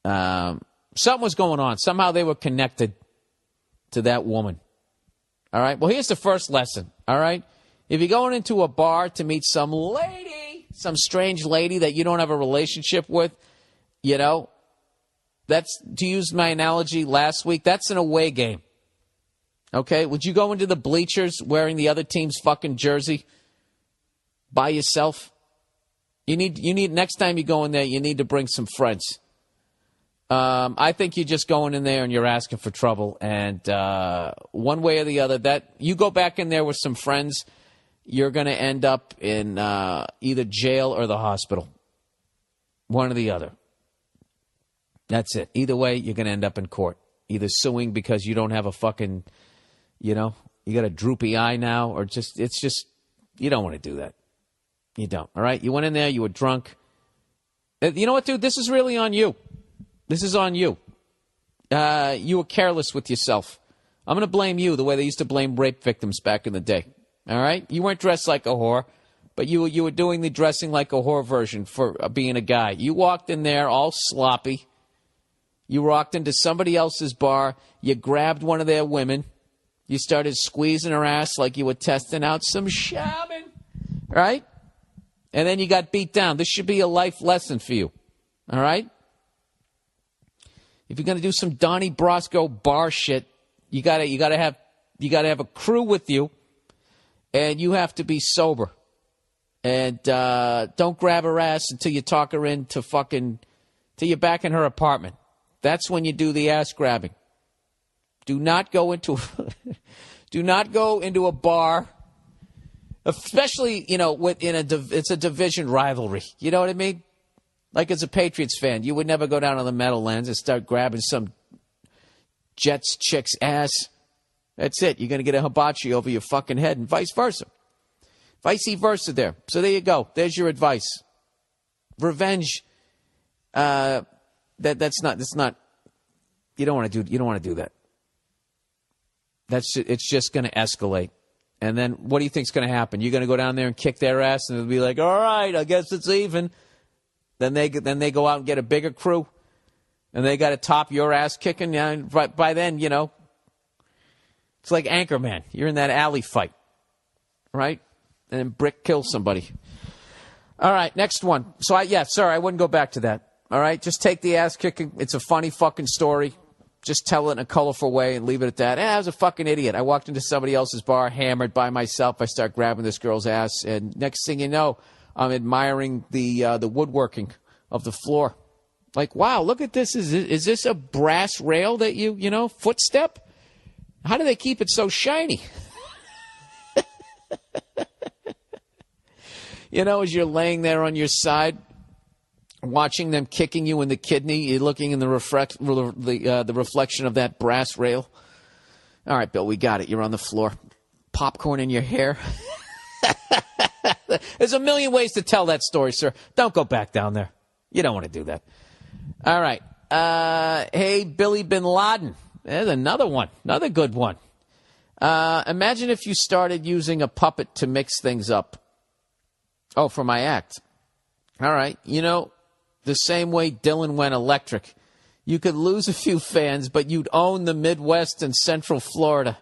Something was going on. Somehow they were connected to that woman. All right? Well, here's the first lesson. All right? If you're going into a bar to meet some lady, some strange lady that you don't have a relationship with, you know, that's, to use my analogy last week, that's an away game. Okay? Would you go into the bleachers wearing the other team's fucking jersey by yourself? You need next time you go in there, you need to bring some friends. I think you're just going in there and you're asking for trouble. And one way or the other, that you go back in there with some friends, you're going to end up in either jail or the hospital. One or the other. That's it. Either way, you're going to end up in court. Either suing because you don't have a fucking, you know, you got a droopy eye now, or it's just, you don't want to do that. You don't, all right? You went in there, you were drunk. You know what, dude? This is really on you. This is on you. You were careless with yourself. I'm going to blame you the way they used to blame rape victims back in the day. All right? You weren't dressed like a whore, but you were doing the dressing like a whore version for being a guy. You walked in there all sloppy. You walked into somebody else's bar. You grabbed one of their women. You started squeezing her ass like you were testing out some shaman. Right? And then you got beat down. This should be a life lesson for you. All right? If you're going to do some Donnie Brasco bar shit, you gotta have a crew with you, and you have to be sober. And don't grab her ass until you talk her into till you're back in her apartment. That's when you do the ass grabbing. Do not go into a bar Especially, it's a division rivalry. You know what I mean? Like as a Patriots fan, you would never go down on the Meadowlands and start grabbing some Jets chick's ass. That's it. You're going to get a hibachi over your fucking head and vice versa. Vice versa there. So there you go. There's your advice. Revenge. That's not. You don't want to do that. It's just going to escalate. And then what do you think's going to happen? You're going to go down there and kick their ass, and it'll be like, all right, I guess it's even. Then they go out and get a bigger crew, and they got to top your ass kicking. Yeah, by then, it's like Anchorman. You're in that alley fight, right? And then Brick kills somebody. All right, next one. So I wouldn't go back to that. All right, just take the ass kicking. It's a funny fucking story. Just tell it in a colorful way and leave it at that. I was a fucking idiot. I walked into somebody else's bar, hammered by myself. I start grabbing this girl's ass, and next thing you know, I'm admiring the woodworking of the floor. Like, wow, look at this. Is this a brass rail that footstep? How do they keep it so shiny? As you're laying there on your side, watching them kicking you in the kidney, you're looking in the reflection of that brass rail. All right, Bill, we got it. You're on the floor. Popcorn in your hair. There's a million ways to tell that story, sir. Don't go back down there. You don't want to do that. All right. Hey, Billy Bin Laden. There's another one. Another good one. Imagine if you started using a puppet to mix things up. Oh, for my act. All right. The same way Dylan went electric. You could lose a few fans, but you'd own the Midwest and Central Florida.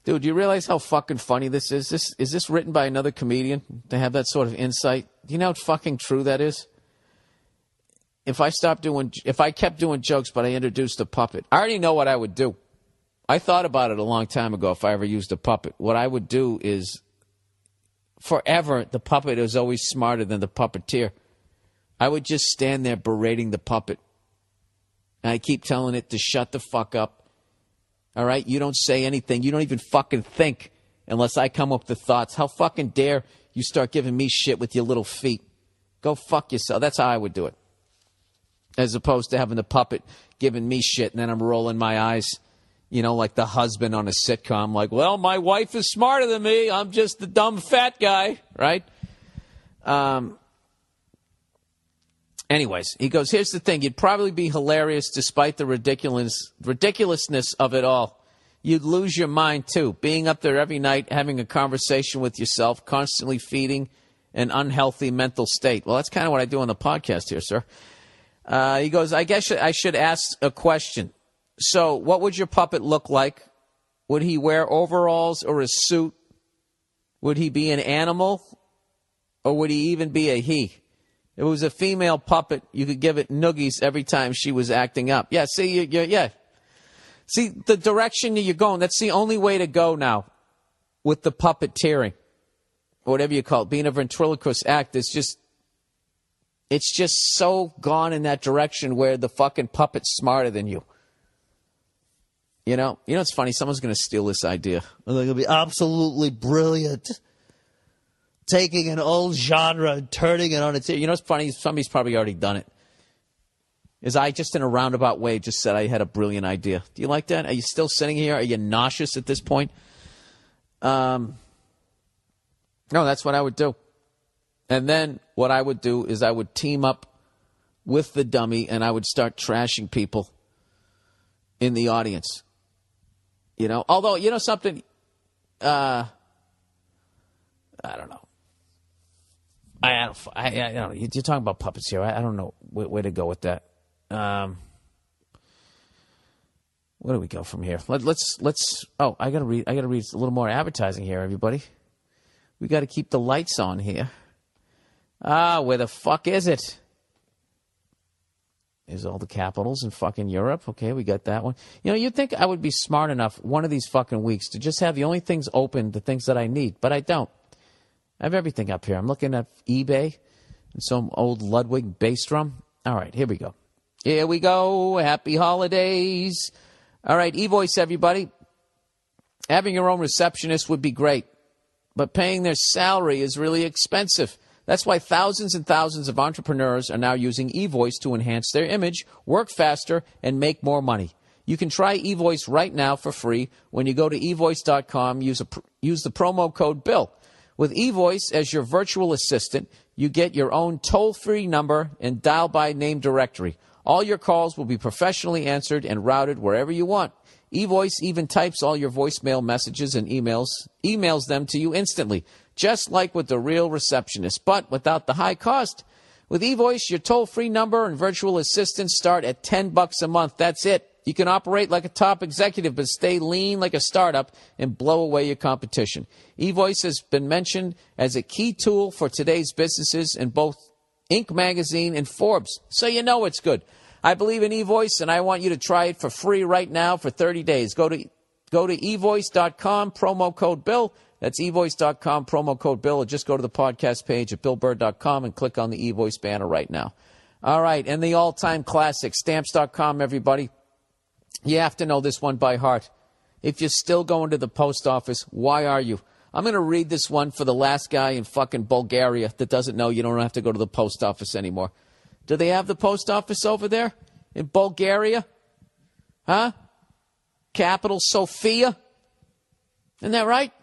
Dude, do you realize how fucking funny this is? Is this written by another comedian to have that sort of insight? Do you know how fucking true that is? If I kept doing jokes, but I introduced a puppet, I already know what I would do. I thought about it a long time ago if I ever used a puppet. What I would do is, forever, the puppet is always smarter than the puppeteer. I would just stand there berating the puppet. And I keep telling it to shut the fuck up. All right? You don't say anything. You don't even fucking think unless I come up with thoughts. How fucking dare you start giving me shit with your little feet? Go fuck yourself. That's how I would do it. As opposed to having the puppet giving me shit and then I'm rolling my eyes, like the husband on a sitcom. Like, well, my wife is smarter than me. I'm just the dumb fat guy, right? Anyways, he goes, here's the thing. You'd probably be hilarious despite the ridiculousness of it all. You'd lose your mind, too, being up there every night, having a conversation with yourself, constantly feeding an unhealthy mental state. Well, that's kind of what I do on the podcast here, sir. He goes, I guess I should ask a question. So what would your puppet look like? Would he wear overalls or a suit? Would he be an animal? Or would he even be a he? If it was a female puppet, you could give it noogies every time she was acting up. Yeah, see, yeah. See, the direction that you're going, that's the only way to go now with the puppeteering. Or whatever you call it, being a ventriloquist act. It's just so gone in that direction where the fucking puppet's smarter than you. It's funny. Someone's going to steal this idea. I think it'll be absolutely brilliant. Taking an old genre and turning it on its ear. It's funny. Somebody's probably already done it. I just in a roundabout way just said I had a brilliant idea. Do you like that? Are you still sitting here? Are you nauseous at this point? No, that's what I would do. And then what I would do is I would team up with the dummy and I would start trashing people in the audience. Although, something, I don't know. I don't know. You're talking about puppets here. I don't know where to go with that. Where do we go from here? Let's. Oh, I gotta read a little more advertising here, everybody. We got to keep the lights on here. Where the fuck is it? Is all the capitals in fucking Europe. Okay, we got that one. You'd think I would be smart enough one of these fucking weeks to just have the only things open, the things that I need, but I don't. I have everything up here. I'm looking at eBay and some old Ludwig bass drum. All right, here we go. Here we go. Happy holidays. All right, e-voice, everybody. Having your own receptionist would be great. but paying their salary is really expensive. That's why thousands and thousands of entrepreneurs are now using eVoice to enhance their image, work faster, and make more money. You can try eVoice right now for free when you go to eVoice.com. Use the promo code BILL. With eVoice as your virtual assistant, you get your own toll-free number and dial-by-name directory. All your calls will be professionally answered and routed wherever you want. eVoice even types all your voicemail messages and emails them to you instantly, just like with the real receptionist, but without the high cost. With eVoice, your toll-free number and virtual assistant start at $10 a month. That's it. You can operate like a top executive, but stay lean like a startup and blow away your competition. eVoice has been mentioned as a key tool for today's businesses in both Inc. magazine and Forbes, so you know it's good. I believe in eVoice, and I want you to try it for free right now for 30 days. Go to eVoice.com, promo code BILL. That's eVoice.com, promo code BILL. Or just go to the podcast page at BillBurr.com and click on the eVoice banner right now. All right, and the all-time classic, Stamps.com, everybody. You have to know this one by heart. If you're still going to the post office, why are you? I'm going to read this one for the last guy in fucking Bulgaria that doesn't know you don't have to go to the post office anymore. Do they have the post office over there in Bulgaria? Huh? Capital Sofia? Isn't that right?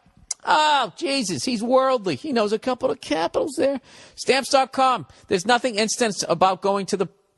Oh, Jesus, he's worldly. He knows a couple of capitals there. Stamps.com. There's nothing instant about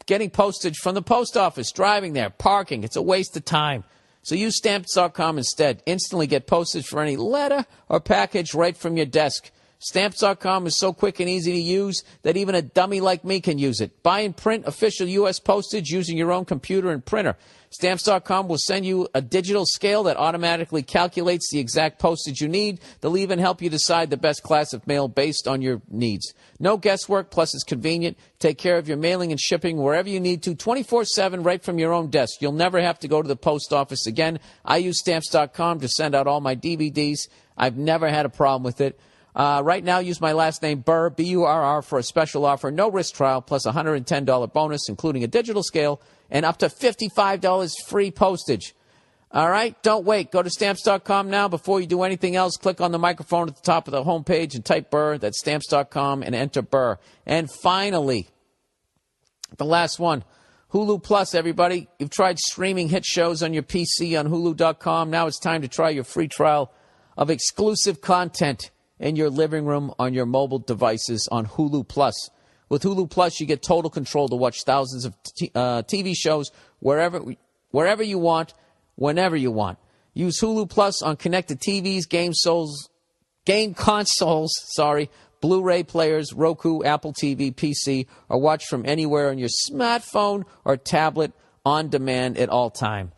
getting postage from the post office, driving there, parking. It's a waste of time. So use Stamps.com instead. Instantly get postage for any letter or package right from your desk. Stamps.com is so quick and easy to use that even a dummy like me can use it. Buy and print official U.S. postage using your own computer and printer. Stamps.com will send you a digital scale that automatically calculates the exact postage you need. They'll even help you decide the best class of mail based on your needs. No guesswork, plus it's convenient. Take care of your mailing and shipping wherever you need to, 24/7 right from your own desk. You'll never have to go to the post office again. I use Stamps.com to send out all my DVDs. I've never had a problem with it. Right now, use my last name, Burr, B-U-R-R, for a special offer. No risk trial, plus a $110 bonus, including a digital scale, and up to $55 free postage. All right? Don't wait. Go to Stamps.com now. Before you do anything else, click on the microphone at the top of the homepage and type Burr. That's Stamps.com, and enter Burr. And finally, the last one, Hulu Plus, everybody. You've tried streaming hit shows on your PC on Hulu.com. Now it's time to try your free trial of exclusive content in your living room on your mobile devices on Hulu Plus. With Hulu Plus, you get total control to watch thousands of TV shows wherever you want, whenever you want. Use Hulu Plus on connected TVs, game consoles, Blu-ray players, Roku, Apple TV, PC, or watch from anywhere on your smartphone or tablet on demand at all times.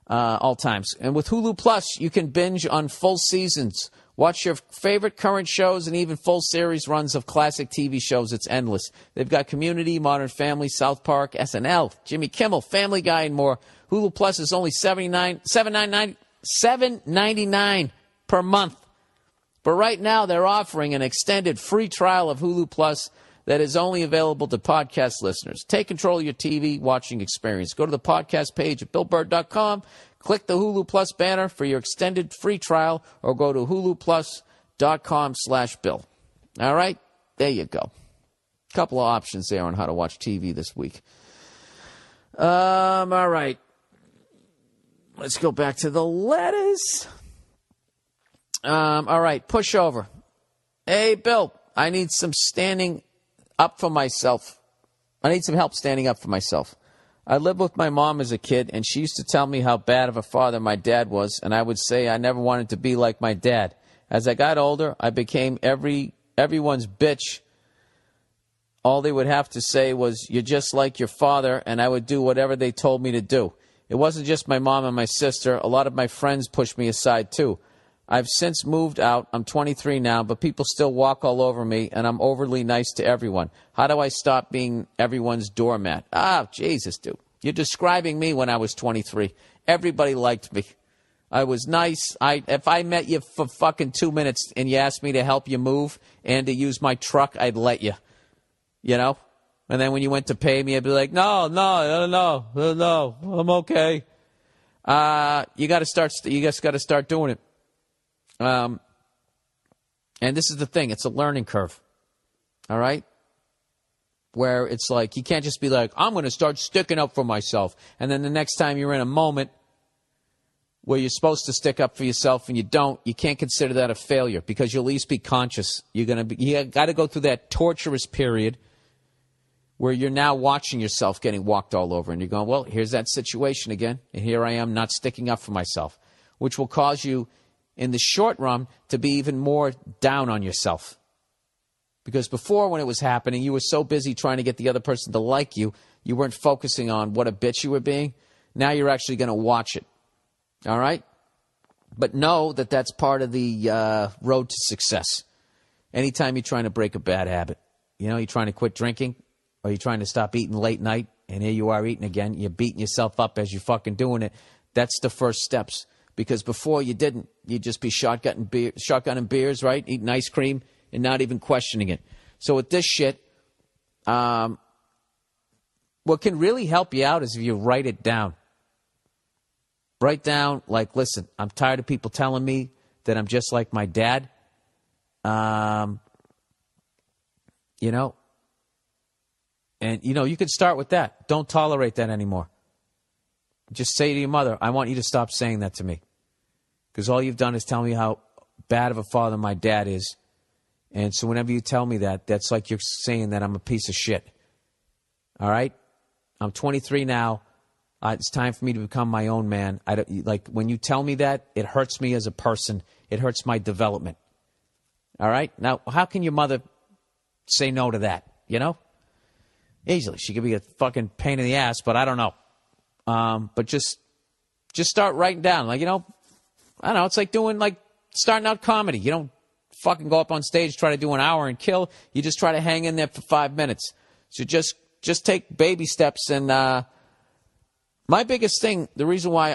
And with Hulu Plus, you can binge on full seasons. Watch your favorite current shows and even full series runs of classic TV shows. It's endless. They've got Community, Modern Family, South Park, SNL, Jimmy Kimmel, Family Guy, and more. Hulu Plus is only $7.99 per month. But right now, they're offering an extended free trial of Hulu Plus that is only available to podcast listeners. Take control of your TV watching experience. Go to the podcast page at BillBurr.com. Click the Hulu Plus banner for your extended free trial, or go to huluplus.com/Bill. All right? There you go. A couple of options there on how to watch TV this week. All right. Let's go back to the letters. All right. Pushover. Hey, Bill, I need some standing up for myself. I need some help standing up for myself. I lived with my mom as a kid, and she used to tell me how bad of a father my dad was, and I would say I never wanted to be like my dad. As I got older, I became everyone's bitch. All they would have to say was, "You're just like your father," and I would do whatever they told me to do. It wasn't just my mom and my sister. A lot of my friends pushed me aside, too. I've since moved out. I'm 23 now, but people still walk all over me, and I'm overly nice to everyone. How do I stop being everyone's doormat? Jesus, dude. You're describing me when I was 23. Everybody liked me. I was nice. If I met you for fucking 2 minutes and you asked me to help you move and to use my truck, I'd let you. You know? And then when you went to pay me, I'd be like, no, I'm okay. You just got to start doing it. And this is the thing. It's a learning curve. All right? Where it's like, you can't just be like, I'm going to start sticking up for myself. And then the next time you're in a moment where you're supposed to stick up for yourself and you don't, you can't consider that a failure because you'll at least be conscious. You got to go through that torturous period where you're now watching yourself getting walked all over. And you're going, well, here's that situation again. And here I am not sticking up for myself, which will cause you in the short run to be even more down on yourself. Because before, when it was happening, you were so busy trying to get the other person to like you, you weren't focusing on what a bitch you were being. Now you're actually going to watch it. All right? But know that that's part of the road to success. Anytime you're trying to break a bad habit, you're trying to quit drinking or you're trying to stop eating late night, and here you are eating again, you're beating yourself up as you're fucking doing it. That's the first steps. Because before you didn't. You'd just be shotgunning beers, right? Eating ice cream and not even questioning it. So with this shit, what can really help you out is if you write it down. Write down, like, listen, I'm tired of people telling me that I'm just like my dad. And, you can start with that. Don't tolerate that anymore. Just say to your mother, I want you to stop saying that to me. Because all you've done is tell me how bad of a father my dad is. And so whenever you tell me that, that's like you're saying that I'm a piece of shit. All right? I'm 23 now. It's time for me to become my own man. When you tell me that, it hurts me as a person. It hurts my development. All right? Now, how can your mother say no to that? Easily. She could be a fucking pain in the ass, but I don't know. But just start writing down. I don't know. It's like starting out comedy. You don't fucking go up on stage, try to do an hour and kill. You just try to hang in there for 5 minutes. So just take baby steps. And my biggest thing, the reason why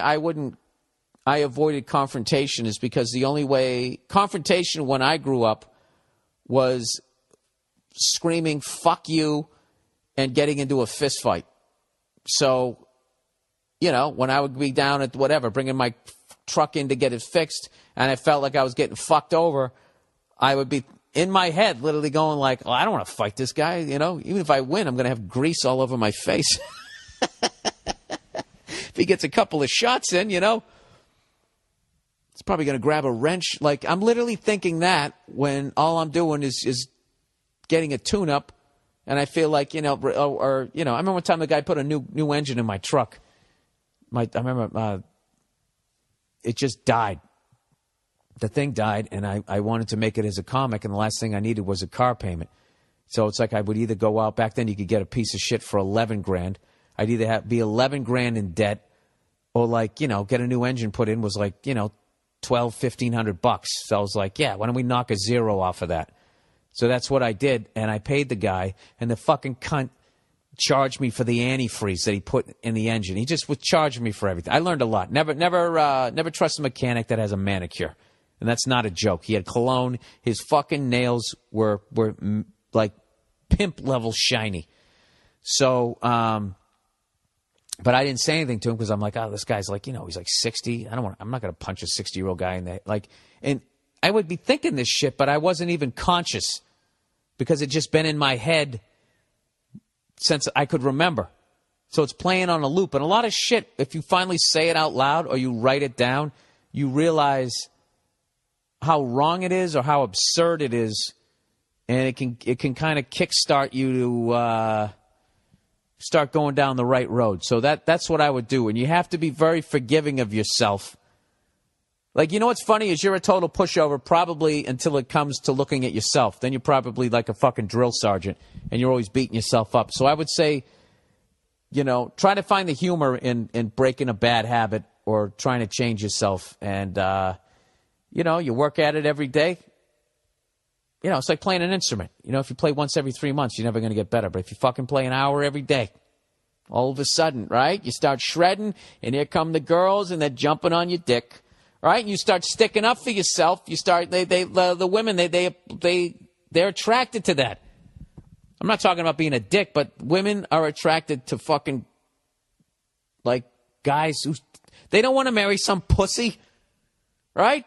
I avoided confrontation is because the only way confrontation when I grew up was screaming, fuck you, and getting into a fist fight. So, when I would be down at whatever, bringing my truck in to get it fixed, and I felt like I was getting fucked over, I would be in my head literally going like, I don't want to fight this guy, Even if I win, I'm going to have grease all over my face. If he gets a couple of shots in, he's probably going to grab a wrench. Like, I'm literally thinking that when all I'm doing is getting a tune-up, and I feel like, I remember one time the guy put a new engine in my truck. I remember it just died. The thing died, and I wanted to make it as a comic, and the last thing I needed was a car payment. So it's like I would either go out. Back then, you could get a piece of shit for $11,000. I'd either be $11,000 in debt, or get a new engine put in was $1,200-$1,500. So I was like, yeah, why don't we knock a zero off of that? So that's what I did, and I paid the guy, and the fucking cunt charged me for the antifreeze that he put in the engine. He just was charging me for everything. I learned a lot. Never trust a mechanic that has a manicure, and that's not a joke. He had cologne. His fucking nails were like pimp level shiny. So, but I didn't say anything to him because I'm like, this guy's like, he's like 60. I'm not going to punch a 60-year-old guy in the and I would be thinking this shit, but I wasn't even conscious because it just been in my head since I could remember. So it's playing on a loop. And a lot of shit, if you finally say it out loud or you write it down, you realize how wrong it is or how absurd it is. And it can kind of kickstart you to start going down the right road. So that's what I would do. And you have to be very forgiving of yourself. Like, what's funny is you're a total pushover probably until it comes to looking at yourself. Then you're probably like a fucking drill sergeant and you're always beating yourself up. So I would say, try to find the humor in breaking a bad habit or trying to change yourself. And, you work at it every day. It's like playing an instrument. If you play once every 3 months, you're never going to get better. But if you fucking play an hour every day, all of a sudden, right, you start shredding and here come the girls and they're jumping on your dick. Right? And you start sticking up for yourself. You start, the women, they're attracted to that. I'm not talking about being a dick, but women are attracted to fucking, guys who, they don't want to marry some pussy. Right?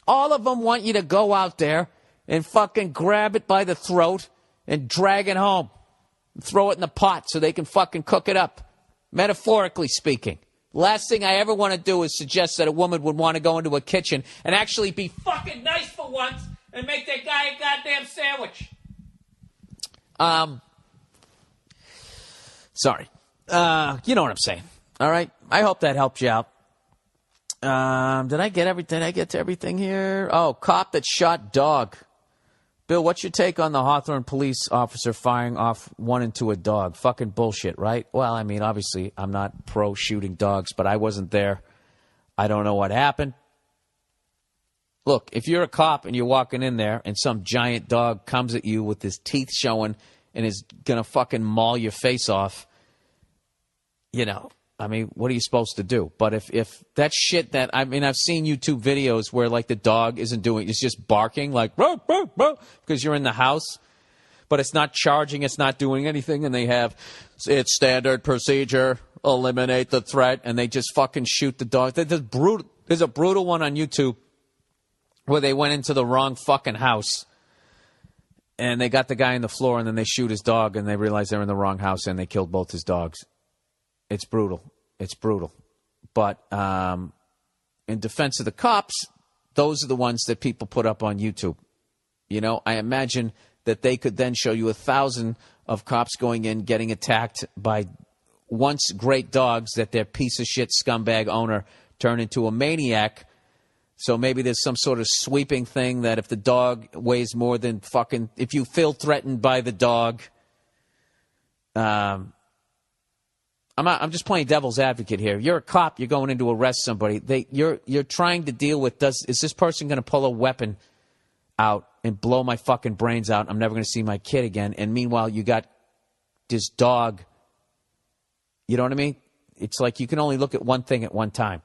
All of them want you to go out there and fucking grab it by the throat and drag it home. Throw it in the pot so they can fucking cook it up, metaphorically speaking. Last thing I ever want to do is suggest that a woman would want to go into a kitchen and actually be fucking nice for once and make that guy a goddamn sandwich. Sorry. You know what I'm saying. All right. I hope that helped you out. Did I get everything? Did I get to everything here? Oh, cop that shot dog. Bill, what's your take on the Hawthorne police officer firing off one into a dog? Fucking bullshit, right? Well, I mean, obviously, I'm not pro shooting dogs, but I wasn't there. I don't know what happened. Look, if you're a cop and you're walking in there and some giant dog comes at you with his teeth showing and is going to fucking maul your face off, you know, I mean, what are you supposed to do? But if that shit that, I mean, I've seen YouTube videos where, like, the dog isn't doing, it's just barking, like, row, row, row, because you're in the house, but it's not charging, it's not doing anything, and they have, it's standard procedure, eliminate the threat, and they just fucking shoot the dog. There's a brutal one on YouTube where they went into the wrong fucking house, and they got the guy on the floor, and then they shoot his dog, and they realize they're in the wrong house, and they killed both his dogs. It's brutal. It's brutal. But in defense of the cops, those are the ones that people put up on YouTube. You know, I imagine that they could then show you 1,000 of cops going in, getting attacked by once great dogs that their piece of shit scumbag owner turned into a maniac. So maybe there's some sort of sweeping thing that if the dog weighs more than fucking, if you feel threatened by the dog, I'm just playing devil's advocate here. You're a cop. You're going in to arrest somebody. You're trying to deal with, is this person going to pull a weapon out and blow my fucking brains out? I'm never going to see my kid again. And meanwhile, you got this dog. You know what I mean? It's like you can only look at one thing at one time.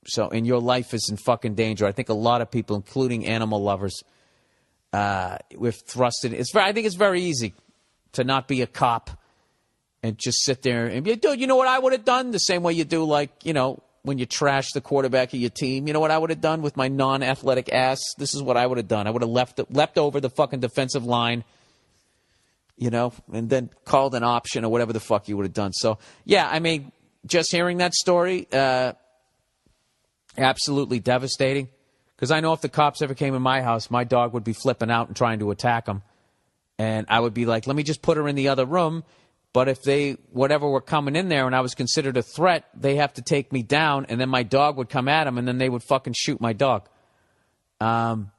So, and your life is in fucking danger. I think a lot of people, including animal lovers, we're thrusted. I think it's very easy to not be a cop and just sit there and be, dude, you know what I would have done? The same way you do, like, you know, when you trash the quarterback of your team. You know what I would have done with my non-athletic ass? This is what I would have done. I would have leapt over the fucking defensive line, you know, and then called an option or whatever the fuck you would have done. So, yeah, I mean, just hearing that story, absolutely devastating. Because I know if the cops ever came in my house, my dog would be flipping out and trying to attack them. And I would be like, let me just put her in the other room. But if whatever were coming in there and I was considered a threat, they have to take me down, and then my dog would come at them, and then they would fucking shoot my dog. And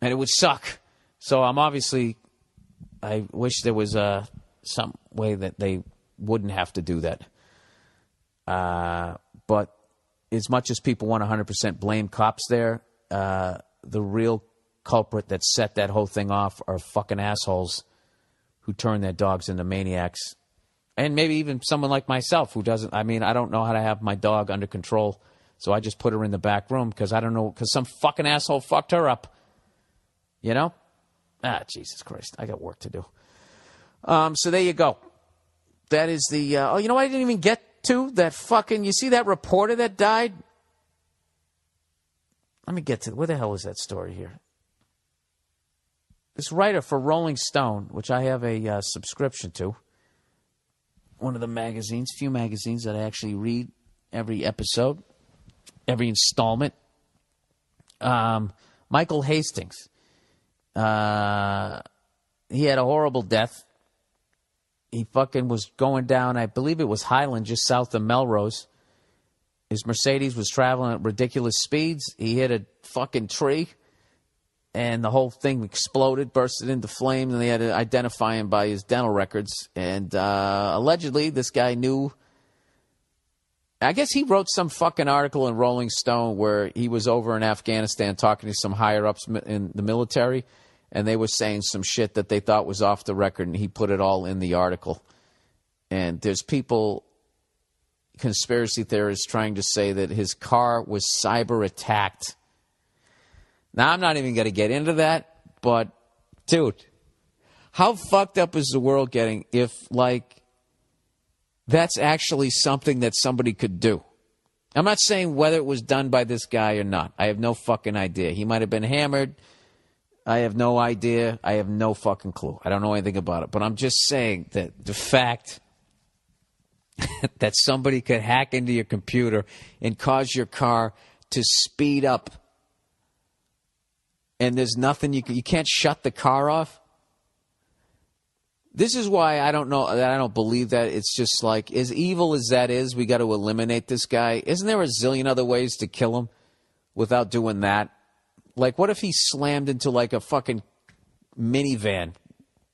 it would suck. So I wish there was some way that they wouldn't have to do that. But as much as people want 100% blame cops there, the real culprit that set that whole thing off are fucking assholes who turn their dogs into maniacs. And maybe even someone like myself who doesn't, I mean, I don't know how to have my dog under control, so I just put her in the back room because some fucking asshole fucked her up. You know? Jesus Christ, I got work to do. So there you go. That is the, you know what I didn't even get to? That fucking, you see that reporter that died? Let me get to, where the hell is that story here? This writer for Rolling Stone, which I have a subscription to, one of the magazines, few magazines that I actually read every episode, every installment. Michael Hastings. He had a horrible death. He fucking was going down, I believe it was Highland, just south of Melrose. His Mercedes was traveling at ridiculous speeds. He hit a fucking tree. And the whole thing exploded, bursted into flames, and they had to identify him by his dental records. And allegedly, this guy knew. I guess he wrote some fucking article in Rolling Stone where he was over in Afghanistan talking to some higher-ups in the military, and they were saying some shit that they thought was off the record, and he put it all in the article. And there's people, conspiracy theorists, trying to say that his car was cyber-attacked. Now, I'm not even going to get into that, but, dude, how fucked up is the world getting if, like, that's actually something that somebody could do? I'm not saying whether it was done by this guy or not. I have no fucking idea. He might have been hammered. I have no idea. I have no fucking clue. I don't know anything about it. But I'm just saying that the fact that somebody could hack into your computer and cause your car to speed up, and there's nothing you can't shut the car off. This is why I don't believe that. It's just like, as evil as that is, we got to eliminate this guy. Isn't there a zillion other ways to kill him without doing that? Like, what if he slammed into like a fucking minivan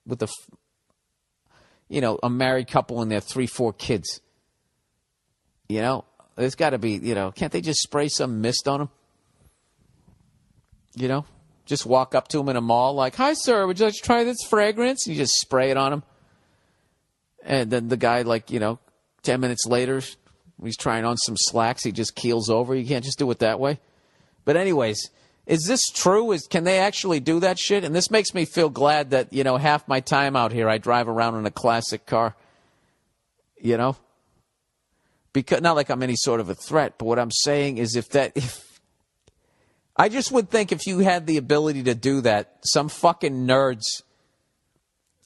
with a married couple and their 3-4 kids? There's got to be, can't they just spray some mist on him? Just walk up to him in a mall like, "Hi, sir, would you like to try this fragrance?" And you just spray it on him. And then the guy, 10 minutes later, when he's trying on some slacks, he just keels over. You can't just do it that way. But anyways, is this true? Can they actually do that shit? And this makes me feel glad that, half my time out here I drive around in a classic car. Because not like I'm any sort of a threat, but what I'm saying is if I just would think if you had the ability to do that, some fucking nerds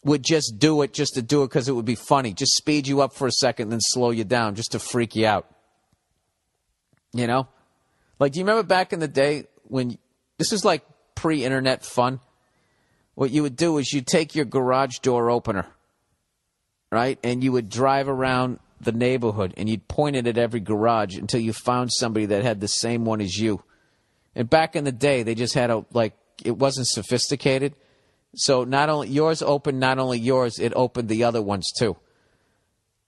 would just do it just to do it because it would be funny. Just speed you up for a second, then slow you down just to freak you out. Like, do you remember back in the day when this is like pre-internet fun? What you would do is you'd take your garage door opener, right? And you would drive around the neighborhood and you'd point it at every garage until you found somebody that had the same one as you. And back in the day, they just had it wasn't sophisticated. So not only yours opened, not only yours, it opened the other ones too.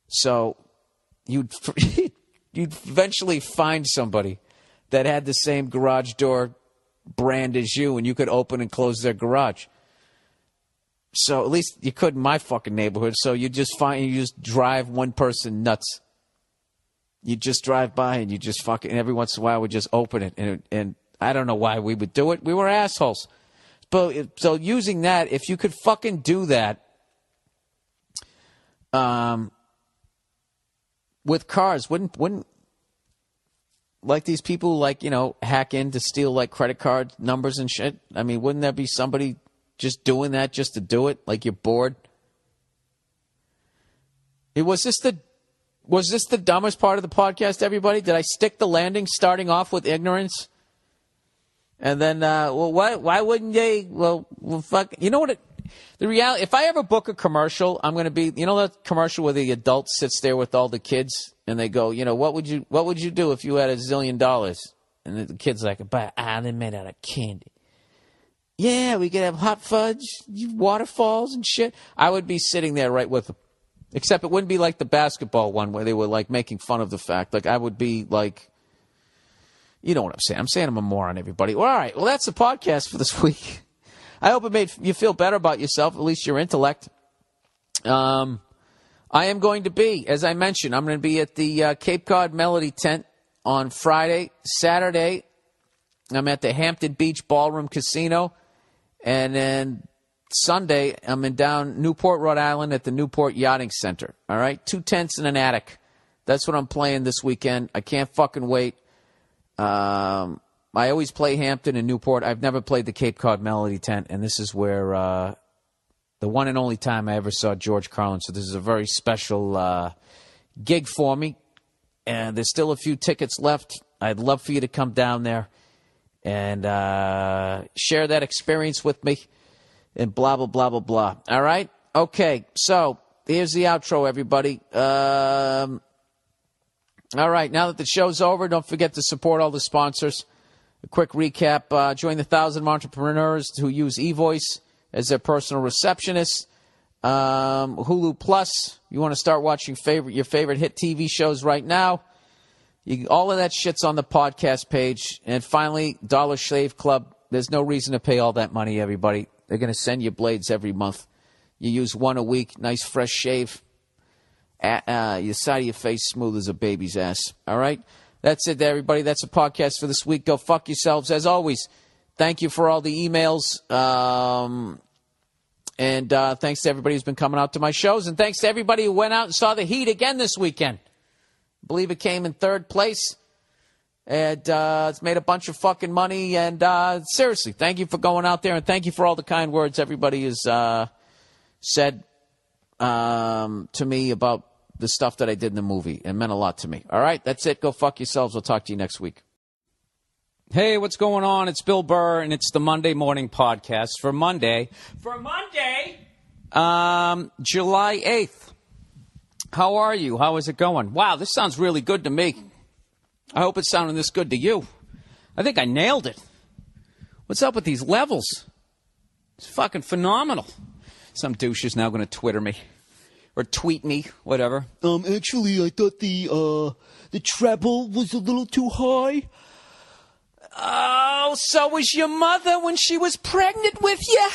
So you'd eventually find somebody that had the same garage door brand as you, and you could open and close their garage. So at least you could in my fucking neighborhood. So you just drive one person nuts. You just drive by and you just fucking, every once in a while we just open it, and I don't know why we would do it. We were assholes. But so using that, if you could fucking do that, with cars, wouldn't like these people hack in to steal like credit card numbers and shit? I mean, wouldn't there be somebody just doing that just to do it? Like, you're bored. Was this the dumbest part of the podcast, everybody? Did I stick the landing starting off with ignorance? And then, why wouldn't they? Well, fuck. You know what? The reality, if I ever book a commercial, I'm going to be, that commercial where the adult sits there with all the kids and they go, what would you do if you had $1 zillion? And the kid's like, they're made out of candy. Yeah, we could have hot fudge, waterfalls and shit. I would be sitting there right with them. Except it wouldn't be like the basketball one where they were like making fun of the fact. Like, I would be like, you know what I'm saying. I'm saying I'm a moron, everybody. Well, all right. Well, that's the podcast for this week. I hope it made you feel better about yourself, at least your intellect. I am going to be, as I mentioned, I'm going to be at the Cape Cod Melody Tent on Friday. Saturday, I'm at the Hampton Beach Ballroom Casino. And then Sunday, I'm in down Newport, Rhode Island at the Newport Yachting Center. All right? 2 tents and an attic. That's what I'm playing this weekend. I can't fucking wait. I always play Hampton and Newport. I've never played the Cape Cod Melody Tent, and this is where the one and only time I ever saw George Carlin. So this is a very special gig for me. And there's still a few tickets left. I'd love for you to come down there and share that experience with me and blah, blah, blah, blah, blah. All right? Okay, so here's the outro, everybody. All right, now that the show's over, don't forget to support all the sponsors. A quick recap. Join the 1,000 entrepreneurs who use eVoice as their personal receptionist. Hulu Plus, you want to start watching your favorite hit TV shows right now. All of that shit's on the podcast page. And finally, Dollar Shave Club. There's no reason to pay all that money, everybody. They're going to send you blades every month. You use one a week, nice fresh shave. Your side of your face smooth as a baby's ass. All right? That's it, everybody. That's a podcast for this week. Go fuck yourselves. As always, thank you for all the emails. And thanks to everybody who's been coming out to my shows. And thanks to everybody who went out and saw the Heat again this weekend. I believe it came in third place. And it's made a bunch of fucking money. And seriously, thank you for going out there. And thank you for all the kind words everybody has said to me about the stuff that I did in the movie. It meant a lot to me. All right, that's it. Go fuck yourselves. We'll talk to you next week. Hey, what's going on? It's Bill Burr, and it's the Monday Morning Podcast for Monday. July 8th. How are you? How is it going? Wow, this sounds really good to me. I hope it's sounding this good to you. I think I nailed it. What's up with these levels? It's fucking phenomenal. Some douche is now going to Twitter me. Or tweet me, whatever. Actually, I thought the treble was a little too high. Oh, so was your mother when she was pregnant with you?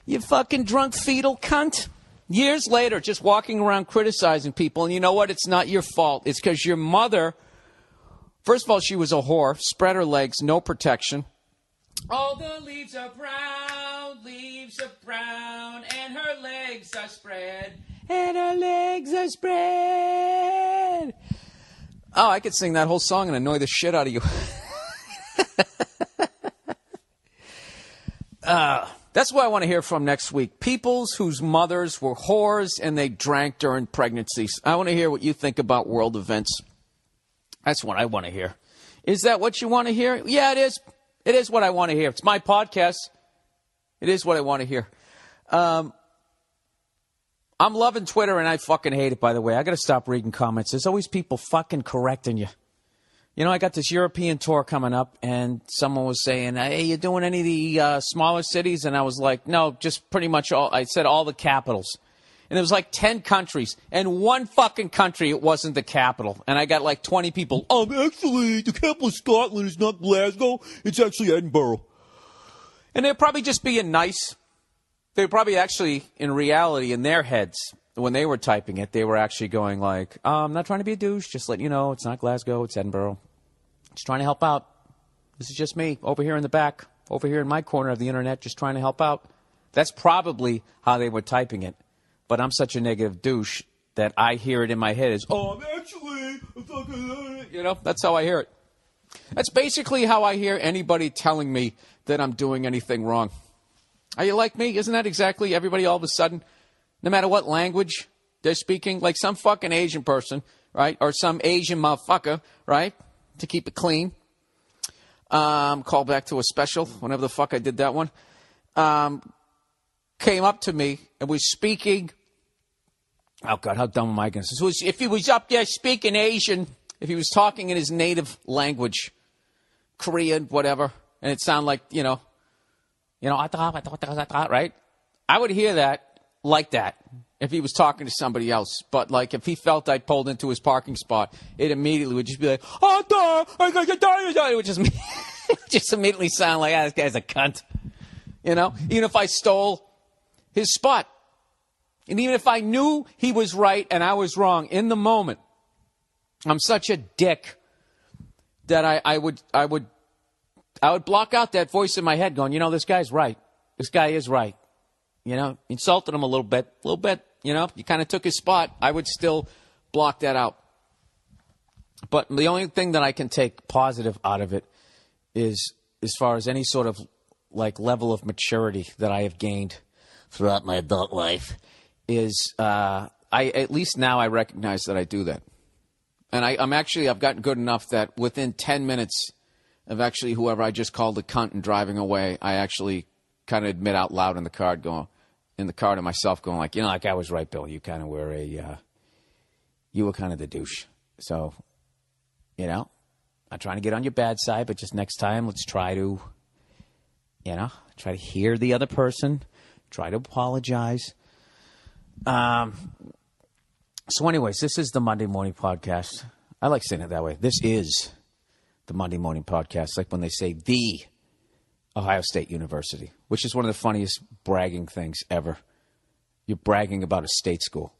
You fucking drunk fetal cunt. Years later, just walking around criticizing people, and you know what? It's not your fault. It's because your mother, first of all, she was a whore, spread her legs, no protection. All the leaves are brown, and her legs are spread, Oh, I could sing that whole song and annoy the shit out of you. That's what I want to hear from next week. Peoples whose mothers were whores and they drank during pregnancies. I want to hear what you think about world events. That's what I want to hear. Is that what you want to hear? Yeah, it is. It is what I want to hear. It's my podcast. It is what I want to hear. I'm loving Twitter, and I fucking hate it, by the way. I got to stop reading comments. There's always people fucking correcting you. You know, I got this European tour coming up, and someone was saying, hey, you doing any of the smaller cities? And I was like, no, just pretty much all. I said all the capitals. And there was like 10 countries, and one fucking country, it wasn't the capital. And I got like 20 people, Actually, the capital of Scotland is not Glasgow. It's actually Edinburgh. And they're probably just being nice. They were probably actually, in reality, in their heads, when they were typing it, they were actually going like, I'm not trying to be a douche, just letting you know, it's not Glasgow, it's Edinburgh. Just trying to help out. This is just me, over here in the back, over here in my corner of the internet, just trying to help out. That's probably how they were typing it. But I'm such a negative douche that I hear it in my head as, actually, you know, that's how I hear it. That's basically how I hear anybody telling me that I'm doing anything wrong. Are you like me? Isn't that exactly everybody all of a sudden, no matter what language they're speaking, like some fucking Asian person, right? Or some Asian motherfucker, right? To keep it clean. Call back to a special, whenever the fuck I did that one. Came up to me and was speaking. Oh, God, how dumb am I going to say? If he was up there speaking Asian, if he was talking in his native language, Korean, whatever, and it sounded like, you know, right? I would hear that like that if he was talking to somebody else. But, like, if he felt I pulled into his parking spot, it immediately would just be like, it would just immediately sound like, this guy's a cunt. You know? Even if I stole his spot. And even if I knew he was right and I was wrong in the moment, I'm such a dick that I would block out that voice in my head going, you know, this guy's right. This guy is right. You know, insulted him a little bit, you know, you kind of took his spot. I would still block that out. But the only thing that I can take positive out of it is as far as any sort of like level of maturity that I have gained throughout my adult life is at least now I recognize that I do that. And I've gotten good enough that within 10 minutes of actually whoever I just called a cunt and driving away, I actually kind of admit out loud in the car to myself going like, you know, like I was right, Bill. You kind of were you were kind of the douche. So, you know, I'm trying to get on your bad side, but just next time, let's try to, you know, try to hear the other person, try to apologize. So anyways, this is the Monday Morning Podcast. I like saying it that way. This is the Monday Morning Podcast, like when they say the Ohio State University, which is one of the funniest bragging things ever. You're bragging about a state school.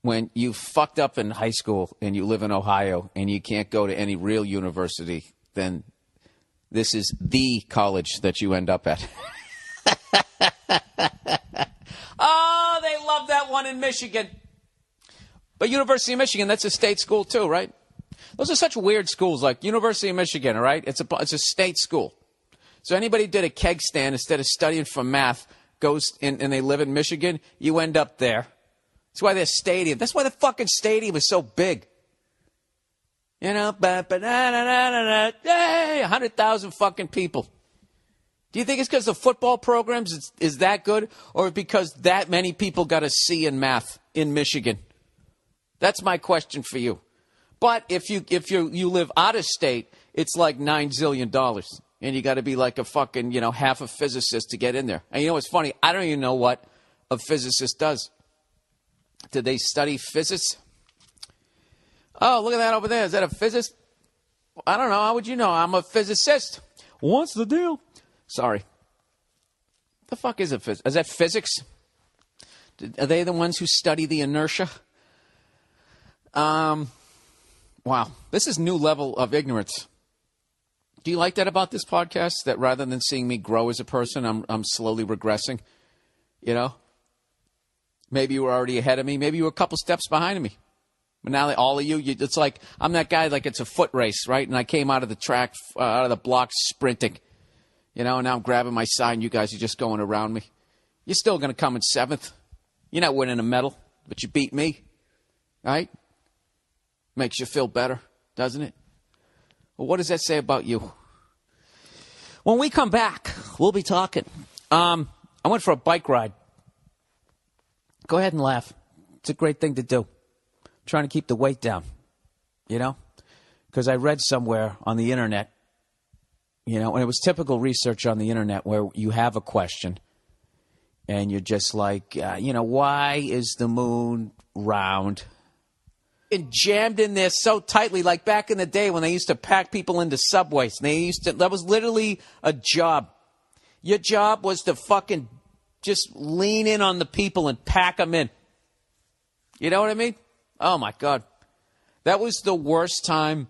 When you fucked up in high school and you live in Ohio and you can't go to any real university, then this is the college that you end up at. Oh, they love that one in Michigan. But University of Michigan, that's a state school too, right? Those are such weird schools, like University of Michigan, all right? It's a state school. So anybody who did a keg stand instead of studying for math goes in, and they live in Michigan, you end up there. That's why their stadium, that's why the fucking stadium is so big. You know, 100,000 fucking people. Do you think it's because the football programs is that good, or because that many people got a C in math in Michigan? That's my question for you. But if you live out of state, it's like $9 zillion, and you got to be like a fucking half a physicist to get in there. And you know what's funny? I don't even know what a physicist does. Did they study physics? Oh, look at that over there. Is that a physicist? I don't know. How would you know? I'm a physicist. What's the deal? Sorry. The fuck is a physicist? Is that physics? Are they the ones who study the inertia? Wow. This is new level of ignorance. Do you like that about this podcast? That rather than seeing me grow as a person, I'm slowly regressing? You know? Maybe you were already ahead of me. Maybe you were a couple steps behind me. But now all of you, it's like I'm that guy, like it's a foot race, right? And I came out of the track, out of the block sprinting. And now I'm grabbing my side, and you guys are just going around me. You're still going to come in 7th. You're not winning a medal, but you beat me, right? Makes you feel better, doesn't it? Well, what does that say about you? When we come back, we'll be talking. I went for a bike ride. Go ahead and laugh. It's a great thing to do. Trying to keep the weight down, because I read somewhere on the internet, and it was typical research on the internet where you have a question and you're just like, why is the moon round? And jammed in there so tightly, like back in the day when they used to pack people into subways. That was literally a job. Your job was to fucking just lean in on the people and pack them in. You know what I mean? Oh, my God. That was the worst time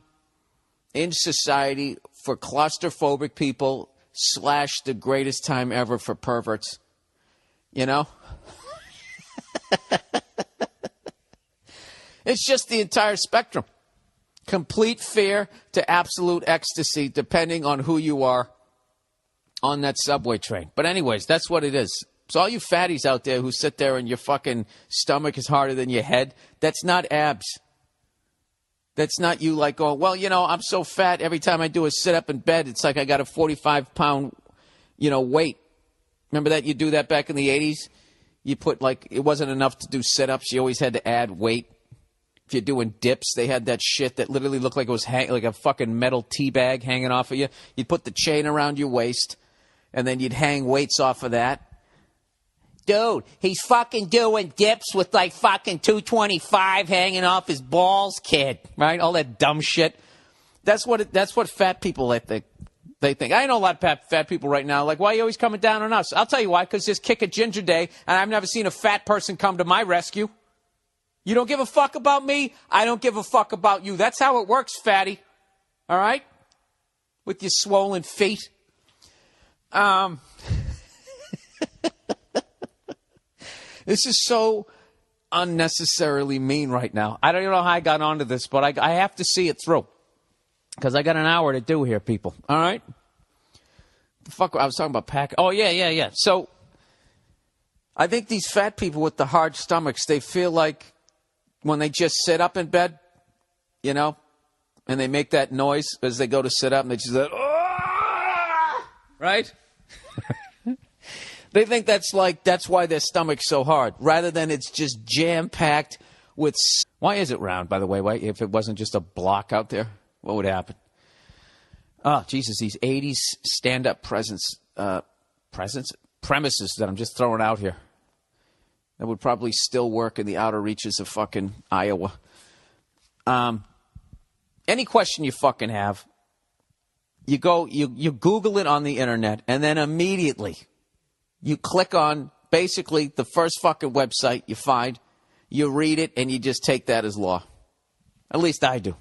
in society for claustrophobic people / the greatest time ever for perverts. It's just the entire spectrum. Complete fear to absolute ecstasy, depending on who you are on that subway train. But anyways, that's what it is. So all you fatties out there who sit there and your fucking stomach is harder than your head, that's not abs. That's not you like going, well, I'm so fat every time I do a sit-up in bed, it's like I got a 45-pound, weight. Remember that? You do that back in the 80s? You put it wasn't enough to do sit-ups. You always had to add weight. If you're doing dips, they had that shit that literally looked like it was like a fucking metal tea bag hanging off of you. You'd put the chain around your waist, and then you'd hang weights off of that. Dude, he's fucking doing dips with like fucking 225 hanging off his balls, kid. Right? All that dumb shit. That's what fat people think. They think. I know a lot of fat people right now. Like, why are you always coming down on us? I'll tell you why. Because there's Kick a Ginger Day, and I've never seen a fat person come to my rescue. You don't give a fuck about me? I don't give a fuck about you. That's how it works, fatty. All right? With your swollen feet. This is so unnecessarily mean right now. I don't even know how I got onto this, but I have to see it through. Because I got an hour to do here, people. All right? The fuck, I was talking about pack. Oh, yeah. So, I think these fat people with the hard stomachs, they feel like when they just sit up in bed, and they make that noise as they go to sit up, and they just like, right? They think that's why their stomach's so hard, rather than it's just jam-packed with... Why is it round, by the way? Why, if it wasn't just a block out there, what would happen? Oh, Jesus, these 80s stand-up premises that I'm just throwing out here. That would probably still work in the outer reaches of fucking Iowa. Any question you fucking have, you Google it on the internet, and then immediately... you click on basically the first fucking website you find, you read it, and you just take that as law. At least I do.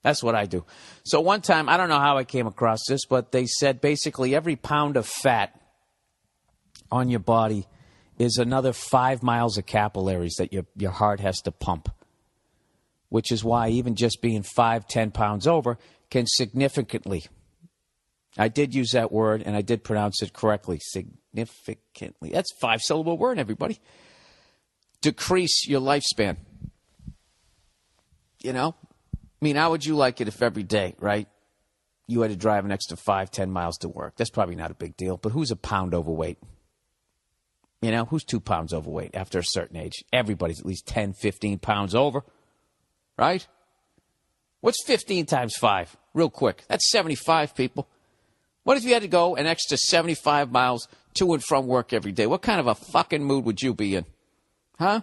That's what I do. So one time, I don't know how I came across this, but they said basically every pound of fat on your body is another 5 miles of capillaries that your heart has to pump. which is why even just being 5-10 pounds over can significantly, I did use that word and I did pronounce it correctly, significantly. That's a 5-syllable word, everybody. Decrease your lifespan. You know? I mean, how would you like it if every day, right, you had to drive an extra 5-10 miles to work? That's probably not a big deal, but who's a pound overweight? You know, who's 2 pounds overweight after a certain age? Everybody's at least 10, 15 pounds over, right? What's 15 times 5? Real quick. That's 75, people. What if you had to go an extra 75 miles to and from work every day? What kind of a fucking mood would you be in? Huh?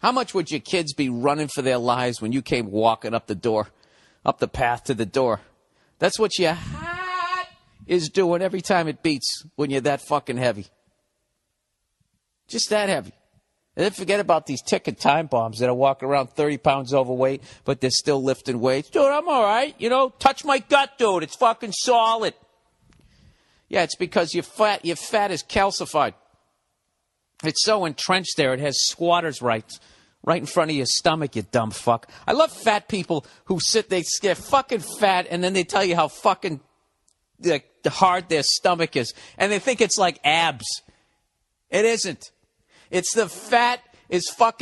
How much would your kids be running for their lives when you came walking up the door, up the path to the door? That's what your heart is doing every time it beats when you're that fucking heavy. Just that heavy. And then forget about these ticking time bombs that are walking around 30 pounds overweight, but they're still lifting weights. Dude, I'm all right. You know, touch my gut, dude. It's fucking solid. Yeah, it's because your fat is calcified. It's so entrenched there, it has squatters' rights right in front of your stomach, you dumb fuck. I love fat people who they're fucking fat, and then they tell you how fucking hard their stomach is, and they think it's like abs. It isn't. It's the fat is fucking